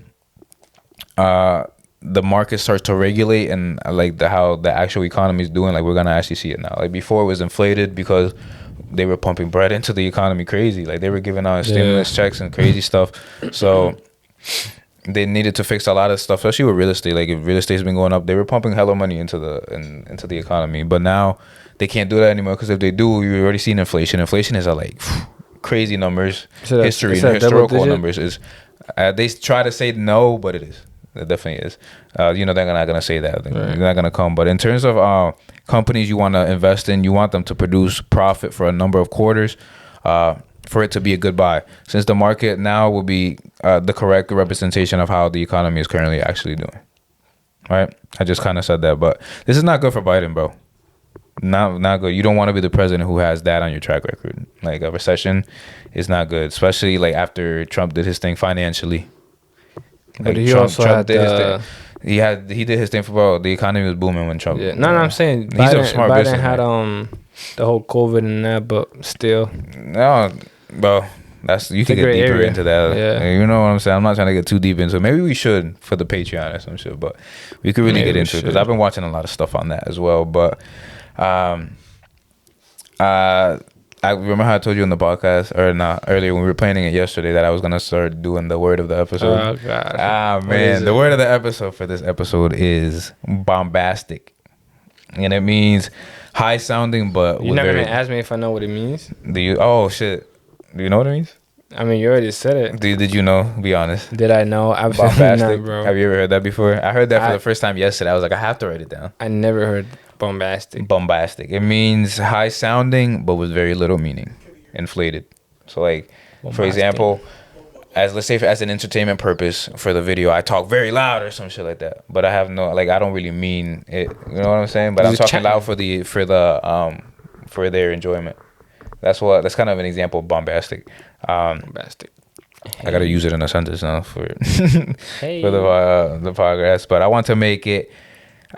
the market starts to regulate and like how the actual economy is doing. Like we're gonna actually see it now. Like before, it was inflated because they were pumping bread into the economy crazy. Like they were giving out stimulus checks and crazy stuff. So they needed to fix a lot of stuff, especially with real estate. Like if real estate's been going up, they were pumping hella money into the economy. But now they can't do that anymore because if they do, you've already seen inflation. Inflation is at like crazy numbers. Historical numbers is. They try to say no, but it is. It definitely is. They're not gonna say that. They're not gonna come. But in terms of companies you want to invest in, you want them to produce profit for a number of quarters. For it to be a good buy, since the market now will be the correct representation of how the economy is currently actually doing. Right? I just kind of said that, but this is not good for Biden, bro. Not good. You don't want to be the president who has that on your track record. Like a recession is not good, especially like after Trump did his thing financially. But he also had did his thing. He did his thing for the economy was booming when Trump. Yeah. No, I'm saying he's a smart Biden had the whole COVID and that, but still. No, bro. You can get deeper into that. Yeah. You know what I'm saying? I'm not trying to get too deep into it. Maybe we should for the Patreon or some shit, but we could really get into it because I've been watching a lot of stuff on that as well. But I remember how I told you in the podcast earlier when we were planning it yesterday that I was gonna start doing the word of the episode. Oh god. Man, the word of the episode for this episode is bombastic, and it means high sounding, but you're not gonna ask me if I know what it means. Do you? Oh shit. Do you know what it means? I mean, you already said it. Did you know? Be honest. Did I know? Absolutely not, bro. Have you ever heard that before? I heard that for the first time yesterday. I was like, I have to write it down. I never heard bombastic. Bombastic. It means high sounding, but with very little meaning. Inflated. So like, bombastic. For example, let's say as an entertainment purpose for the video, I talk very loud or some shit like that. But I have I don't really mean it. You know what I'm saying? But I'm talking loud for their enjoyment. That's kind of an example of bombastic. Bombastic. I gotta use it in a sentence now for the podcast. But I want to make it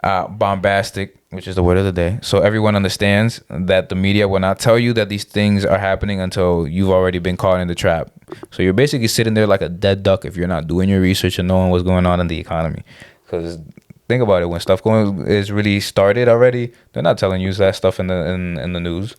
bombastic, which is the word of the day, so everyone understands that the media will not tell you that these things are happening until you've already been caught in the trap. So you're basically sitting there like a dead duck if you're not doing your research and knowing what's going on in the economy. Because think about it, when stuff is really started already, they're not telling you that stuff in the news.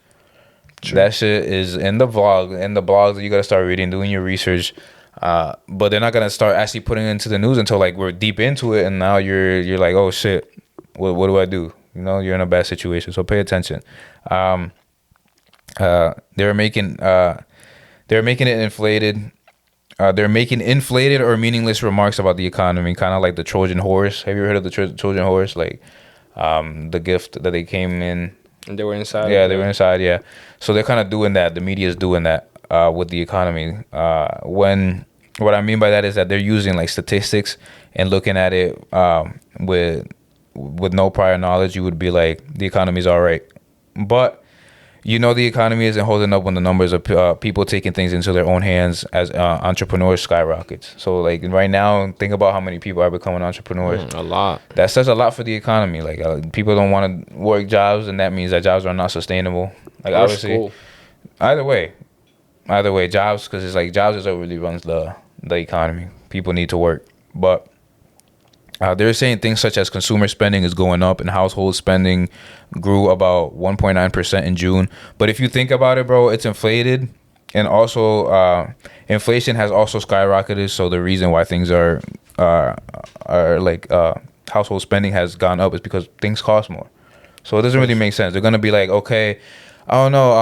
True. That shit is in the blogs that you gotta start reading, doing your research. But they're not gonna start actually putting it into the news until like we're deep into it, and now you're like, oh shit, what do I do? You know, you're in a bad situation. So pay attention. They're making it inflated. They're making inflated or meaningless remarks about the economy, kind of like the Trojan horse. Have you ever heard of the Trojan horse? Like the gift that they came in. And they were inside. Yeah, they were inside. Yeah, so they're kind of doing that. The media is doing that with the economy. What I mean by that is that they're using like statistics and looking at it with no prior knowledge. You would be like, the economy's all right, but the economy isn't holding up when the numbers of people taking things into their own hands as entrepreneurs skyrockets. So like right now, think about how many people are becoming entrepreneurs. A lot. That says a lot for the economy. Like people don't want to work jobs, and that means that jobs are not sustainable. Like obviously, school. Either way, jobs, because it's like jobs is what really runs the economy. People need to work, but they're saying things such as consumer spending is going up and household spending grew about 1.9% in June. But if you think about it, bro, it's inflated, and also inflation has also skyrocketed. So the reason why things are like household spending has gone up is because things cost more. So it doesn't really make sense. They're gonna be like, okay, oh no,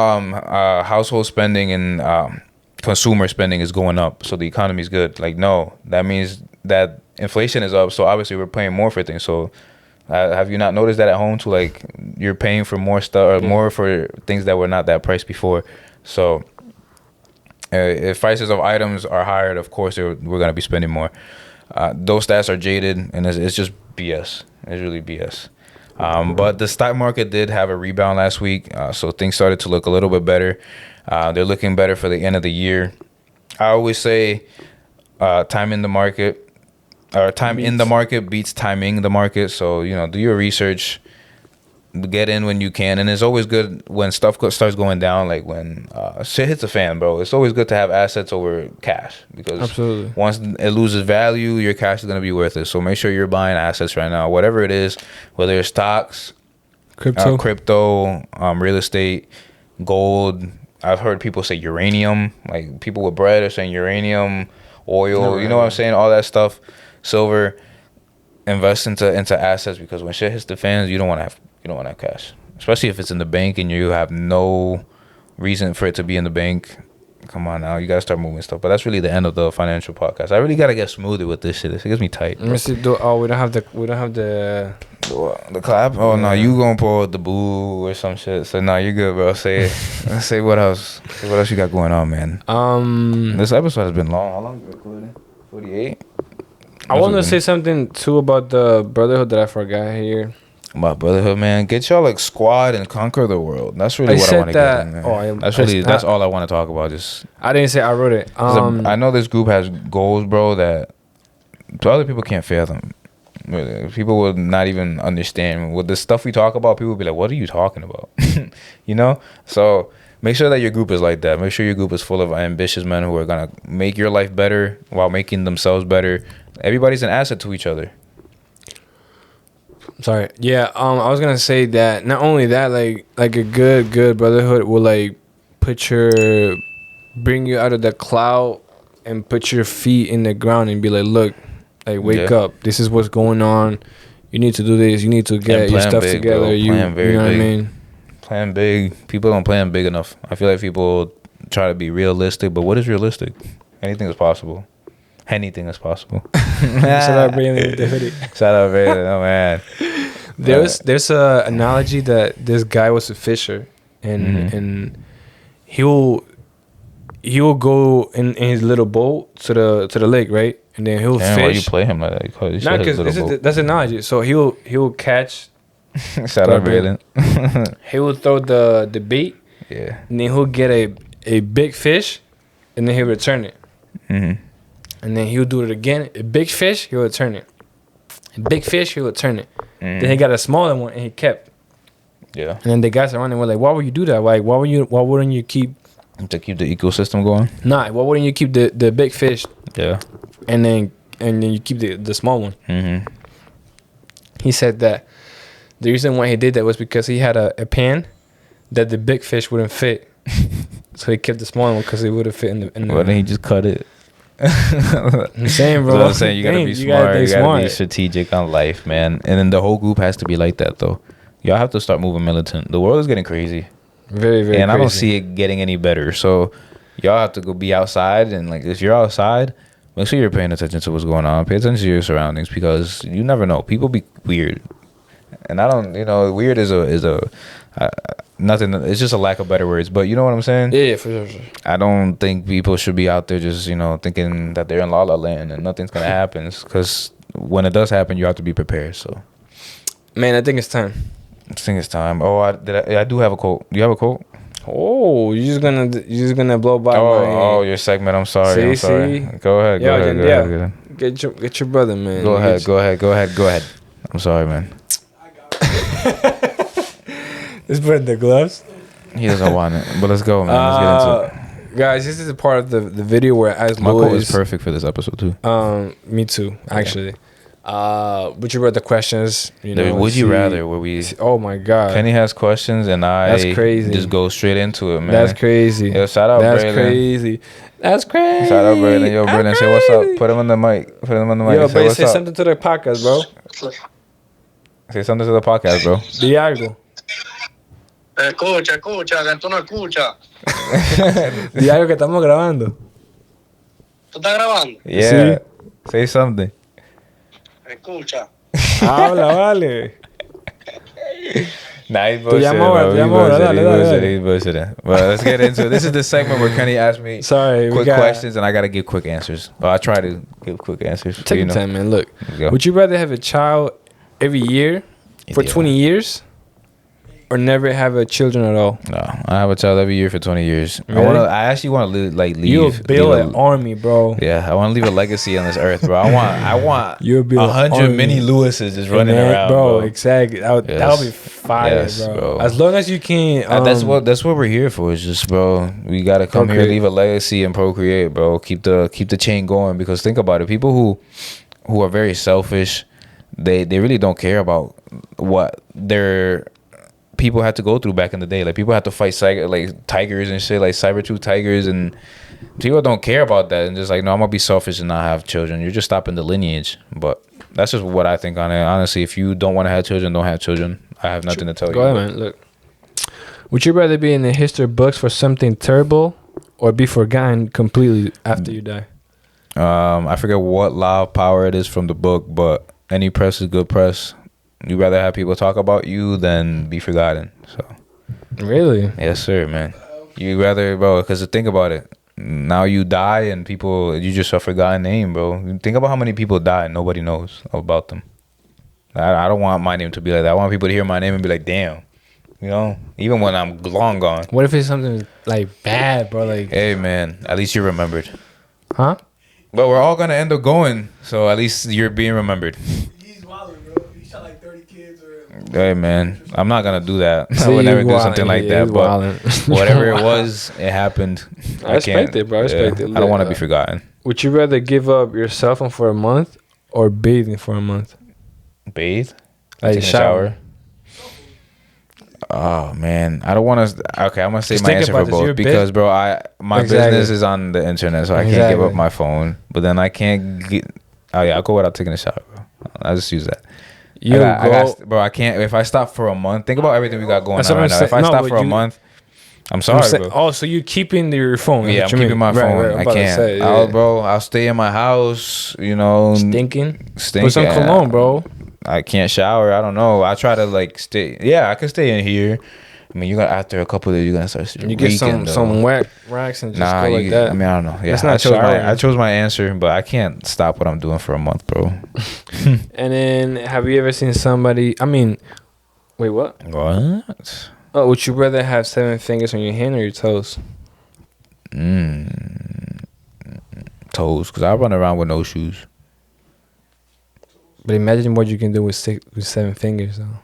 household spending and consumer spending is going up, so the economy is good. Like, no, that means that inflation is up, so obviously we're paying more for things. So have you not noticed that at home too? Like, you're paying for more stuff or more for things that were not that priced before. So if prices of items are higher, of course we're going to be spending more. Those stats are jaded, and it's just BS. It's really BS. But the stock market did have a rebound last week, so things started to look a little bit better. They're looking better for the end of the year. I always say time in the market beats timing the market. So, do your research, get in when you can. And it's always good when stuff starts going down, like when shit hits the fan, bro. It's always good to have assets over cash, because absolutely, once it loses value, your cash is going to be worth it. So make sure you're buying assets right now, whatever it is, whether it's stocks, crypto, real estate, gold. I've heard people say uranium. Like people with bread are saying uranium, oil. You know what I'm saying? All that stuff. Silver. Invest into assets, because when shit hits the fans, you don't want to have cash, especially if it's in the bank and you have no reason for it to be in the bank. Come on now, you gotta start moving stuff. But that's really the end of the financial podcast. I really gotta get smoother with this shit. It gets me tight. Let me see. We don't have the clap. Oh no, you gonna pull the boo or some shit. So no, you're good, bro. Say what else. Say what else you got going on, man. This episode has been long. How long is it recording? 48. I want to say something too about the brotherhood that I forgot here. About brotherhood, man. Get y'all like squad and conquer the world. That's really what I want to get in there. That's all I want to talk about. Just I didn't say I wrote it. I know this group has goals, bro, that other people can't fathom. People would not even understand. With the stuff we talk about, people would be like, what are you talking about? You know? So make sure that your group is like that. Make sure your group is full of ambitious men who are going to make your life better while making themselves better. Everybody's an asset to each other. Sorry. Yeah. I was gonna say that not only that, like a good brotherhood will like bring you out of the cloud and put your feet in the ground and be like, look, like wake up. This is what's going on. You need to do this. You need to get your stuff big, together. Bro. You know what I mean? Plan big. People don't plan big enough. I feel like people try to be realistic, but what is realistic? Anything is possible. Anything is possible. Shout out Braylon with the hoodie. Shout out Braylon. Oh man. There's a analogy that this guy was a fisher, and he will go in his little boat to the lake, right? And then he'll fish. Why you play him like that? Not because that's an analogy. So he'll catch. Shout out Braylon. He will throw the bait. Yeah. And then he'll get a big fish, and then he'll return it. And then he'll do it again. A big fish, he'll return it. A big fish, he'll return it. Then he got a smaller one, and he kept. Yeah. And then the guys around him were like, "Why would you do that? Like, why wouldn't you keep the ecosystem going? Nah, why wouldn't you keep the big fish? Yeah. And then you keep the small one." He said that the reason why he did that was because he had a pan that the big fish wouldn't fit, so he kept the small one because it would have fit in the. Why didn't he just cut it? I'm saying, bro. So I'm saying you gotta be smart. You gotta be strategic on life, man. And then the whole group has to be like that, though. Y'all have to start moving militant. The world is getting crazy. Very, very and crazy. I don't see it getting any better. So y'all have to go be outside. And like if you're outside, make sure you're paying attention to what's going on. Pay attention to your surroundings, because you never know. People be weird. And I don't, weird is nothing. It's just a lack of better words. But you know what I'm saying? Yeah, for sure. I don't think people should be out there just, thinking that they're in la la land and nothing's going to happen. Because when it does happen, you have to be prepared. So, man, I think it's time. Oh, I do have a quote. Do you have a quote? Oh, you're just gonna blow by. Oh, your segment. I'm sorry. See? Go ahead. Go ahead. Get your brother, man. Go ahead. I'm sorry, man. Let's put in the gloves. He doesn't want it, but let's go, man. Let's get into it. Guys, this is a part of the video where I asked my quote is perfect for this episode too. Me too, actually. Would you rather questions? Would you rather? Where we? Oh my God. Kenny has questions, and that's crazy. Just go straight into it, man. That's crazy. Yo, shout out Braylon. That's crazy. Shout out Braylon. Yo, Braylon, say what's up. Put him on the mic. Yo, babe, say something to the podcast, bro. Say something to the podcast, bro. Di algo. Escucha, que tú no escuchas. Di algo que estamos grabando. ¿Tú estás grabando? Yeah. Sí. Say something. Escucha. Habla, vale. Nah, he's bullshitting. Well, let's get into it. This is the segment where Kenny asked me quick questions, and I got to give quick answers. Well, I try to give quick answers. Take your time, man. Look, would you rather have a child every year for 20 years or never have a children at all? No, I have a child every year for 20 years. Really? I actually want to leave. You'll build an army, bro. Yeah, I want to leave a legacy on this earth, bro. I want 100 mini Lewises just running around, bro. Exactly. That'll be fire, bro. As long as you can. That's what we're here for. It's just, bro, we gotta come here, leave a legacy, and procreate, bro. Keep the chain going, because think about it. People who are very selfish, they really don't care about what their people had to go through back in the day. Like people had to fight like tigers and shit, like saber-tooth tigers, and people don't care about that and just like, no, I'm gonna be selfish and not have children. You're just stopping the lineage. But that's just what I think on it. Honestly, if you don't want to have children, don't have children. I have nothing to tell you. Go ahead, man. Look, would you rather be in the history books for something terrible or be forgotten completely after you die? I forget what law of power it is from the book, but any press is good press. You'd rather have people talk about you than be forgotten. So, really? Yes, sir, man. You rather, bro, because think about it. Now you die and you just a forgotten name, bro. Think about how many people die and nobody knows about them. I don't want my name to be like that. I want people to hear my name and be like, damn. You know, even when I'm long gone. What if it's something like bad, bro? Like, hey, man, at least you're remembered. Huh? But we're all gonna end up going, so at least you're being remembered. He's wild, bro. He shot like 30 kids. Hey, man, I'm not gonna do that. I would never do something like that. But whatever it was, it happened. I respect it, bro. I respect it. I don't want to be forgotten. Would you rather give up your cell phone for a month or bathing for a month? Bathe? Like shower? Oh man, I don't want to. Okay, I'm gonna say my answer for both because, bro, my business is on the internet, so I can't give up my phone. But then I can't get. Oh yeah, I'll go without taking a shower, bro. I'll just use that. Bro, I can't. If I stop for a month, think about everything we got going on right now. If I stop for a month, I'm sorry, bro. Oh, so you keeping your phone? Yeah, I'm keeping my phone. Right, I can't. I'll stay in my house. You know, stinking. Put some cologne, bro. I can't shower. I don't know. I try to like stay. Yeah, I can stay in here. I mean, you got after a couple of days, you're gonna start. You get some wet racks and just go like that. I mean, I don't know. Yeah, I chose my answer, but I can't stop what I'm doing for a month, bro. And then, have you ever seen somebody? I mean, wait, what? What? Oh, would you rather have 7 fingers on your hand or your toes? Toes, because I run around with no shoes. But imagine what you can do with 7 fingers, though.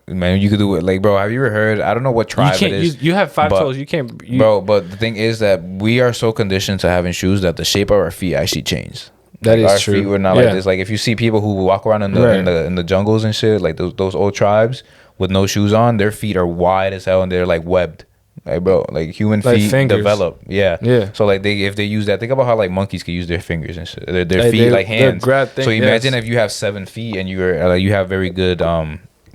Man, you could do it. Like, bro, have you ever heard? I don't know what tribe it is. You have 5 toes. You can't. Bro, but the thing is that we are so conditioned to having shoes that the shape of our feet actually changed. That is our true. Our feet were not like this. Like, if you see people who walk around in the jungles and shit, like those old tribes with no shoes on, their feet are wide as hell and they're like webbed. Like, bro, like human feet develop. Yeah. So like if they use that, think about how like monkeys can use their fingers and shit. Their feet like hands. So imagine if you have 7 feet and you have very good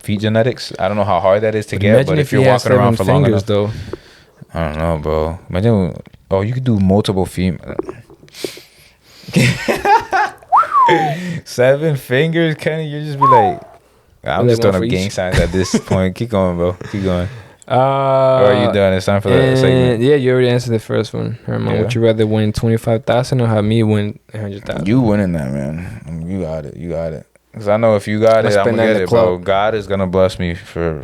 feet genetics. I don't know how hard that is to get, but if you're walking around for long enough, though, I don't know, bro. Imagine, you could do multiple feet. 7 fingers, Kenny. You just be like, I'm just throwing up gang signs at this point. Keep going, bro. Keep going. Or are you done? It's time for the segment. Yeah, you already answered the first one, Herman. Yeah. Would you rather win 25,000 or have me win 100,000? You winning that, man. You got it. Because I know if you got it, I'm gonna get it, bro. God is gonna bless me for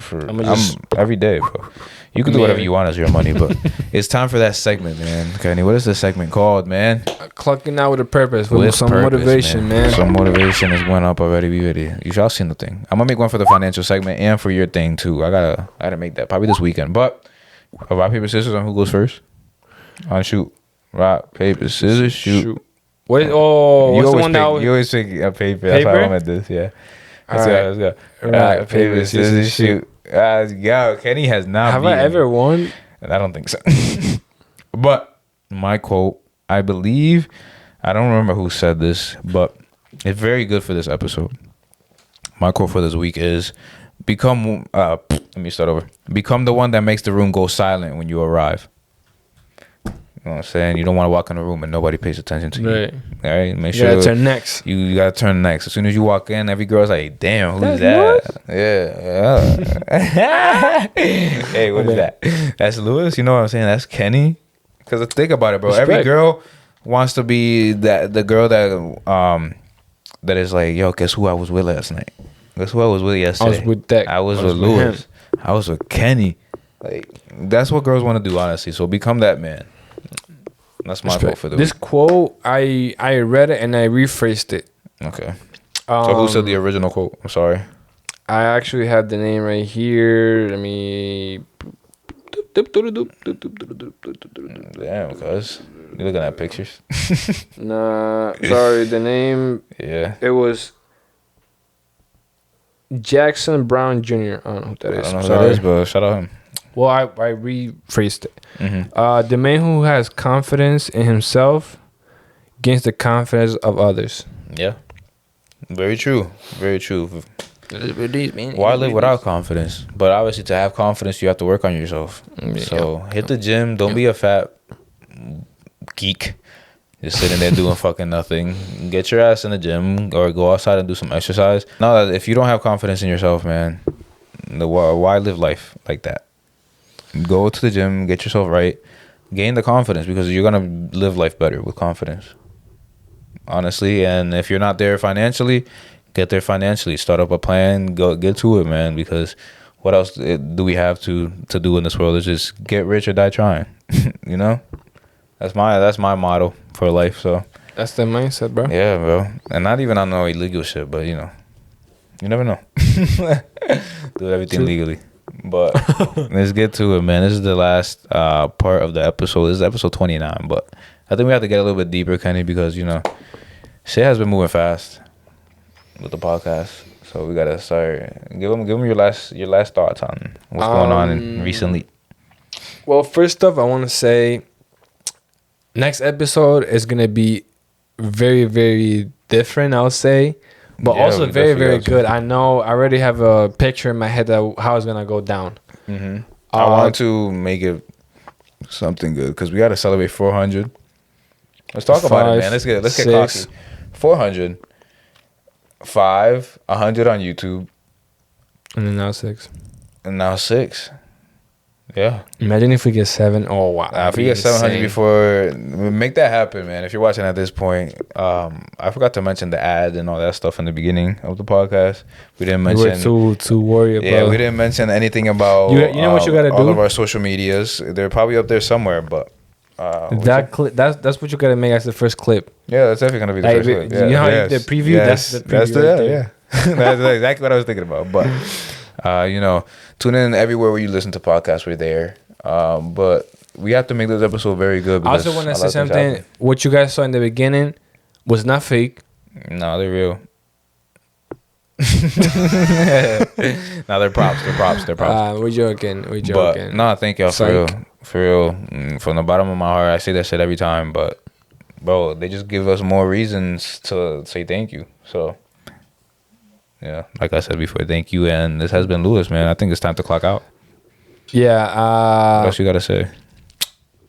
every day, bro. You can do whatever you want as your money, but it's time for that segment, man. Kenny, what is this segment called, man? Clocking out with a purpose, with some motivation, man. Some motivation is going up already. Be ready. You shall see the thing. I'm gonna make one for the financial segment and for your thing too. I gotta make that probably this weekend. But rock, paper, scissors on who goes first. On shoot. Rock, paper, scissors, shoot. What's the one that you always pick a paper. That's why I'm at this. Yeah. Let's go. Rock, paper, scissors, shoot. Let's go. Kenny has not. Have I ever won? I don't think so. But my quote, I believe, I don't remember who said this, but it's very good for this episode. My quote for this week is, let me start over. Become the one that makes the room go silent when you arrive. You know what I'm saying? You don't want to walk in a room and nobody pays attention to you. Right. All right? Make sure you gotta turn next. You gotta turn next. As soon as you walk in, every girl's like, damn, who's that? Yeah. Hey, what is that? That's Lewis? You know what I'm saying? That's Kenny. Because think about it, bro. Respect. Every girl wants to be the girl that is like, yo, guess who I was with last night? Guess who I was with yesterday? I was with Deck. I was with Lewis. I was with Kenny. Like, that's what girls want to do, honestly. So become that man. That's my quote for the week. This quote, I read it and I rephrased it. Okay. So who said the original quote? I'm sorry. I actually have the name right here. Let me. Damn, cuz. You looking at pictures? Nah, sorry. The name. Yeah. It was. Jackson Brown Jr. I don't know who that is. I don't know who that is, but shout out him. Well, I rephrased it. Mm-hmm. The man who has confidence in himself gains the confidence of others. Yeah. Very true. Very true. Why live without confidence? But obviously, to have confidence, you have to work on yourself. Yeah. So hit the gym. Don't be a fat geek. Just sitting there doing fucking nothing. Get your ass in the gym or go outside and do some exercise. No, if you don't have confidence in yourself, man, why live life like that? Go to the gym, get yourself right, gain the confidence because you're going to live life better with confidence. Honestly, and if you're not there financially, get there financially. Start up a plan, go get to it, man, because what else do we have to do in this world? Is just get rich or die trying. You know? That's my motto for life, so. That's the mindset, bro. Yeah, bro. And not even on no illegal shit, but you never know. Do everything legally. But let's get to it, man. This is the last part of the episode. This is episode 29. But I think we have to get a little bit deeper, Kenny, because, shit has been moving fast with the podcast. So we got to start. Give them your last thoughts on what's going on recently. Well, first off, I want to say next episode is going to be very, very different, I'll say. But also very, very good. I know I already have a picture in my head of how it's going to go down. Mm-hmm. I want to make it something good because we got to celebrate 400. Let's talk about it, man. Let's get cocky. 400. 100 on YouTube. And then now 6. And now 6. Yeah. Imagine if we get 7. Oh, wow. If we get 700 before, make that happen, man. If you're watching at this point, I forgot to mention the ad and all that stuff in the beginning of the podcast. We didn't mention. We were too worried about. Yeah, we didn't mention anything about. You know what you gotta do? All of our social medias. They're probably up there somewhere, but. That's what you gotta make as the first clip. Yeah, that's definitely gonna be the first clip. Yeah, you know how the preview? Yes. That's the preview. Yeah. That's exactly what I was thinking about. But tune in everywhere where you listen to podcasts. We're there. But we have to make this episode very good. I also want to say something. What you guys saw in the beginning was not fake. No, they're real. No, they're props. We're joking. But no, thank y'all for real. For real. From the bottom of my heart, I say that shit every time. But bro, they just give us more reasons to say thank you. So yeah, like I said before, thank you. And this has been Lewis, man. I think it's time to clock out. Yeah. What else you gotta say?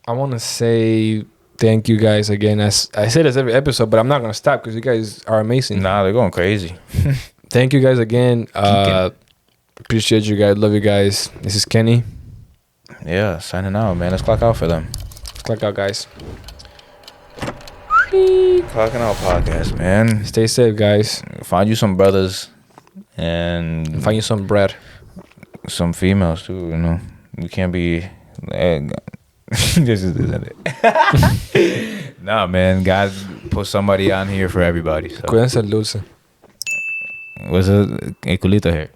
I want to say thank you guys again. I say this every episode, but I'm not gonna stop because you guys are amazing. Nah, they're going crazy. Thank you guys again. Appreciate you guys. Love you guys. This is Kenny. Yeah, signing out, man. Let's clock out for them. Let's clock out, guys. Clocking out podcast, man. Stay safe, guys. Find you some brothers and find you some bread. Some females too, We can't be this isn't it. Nah, man. God put somebody on here for everybody. So. Cuídense, Luce. What's it? El culito here.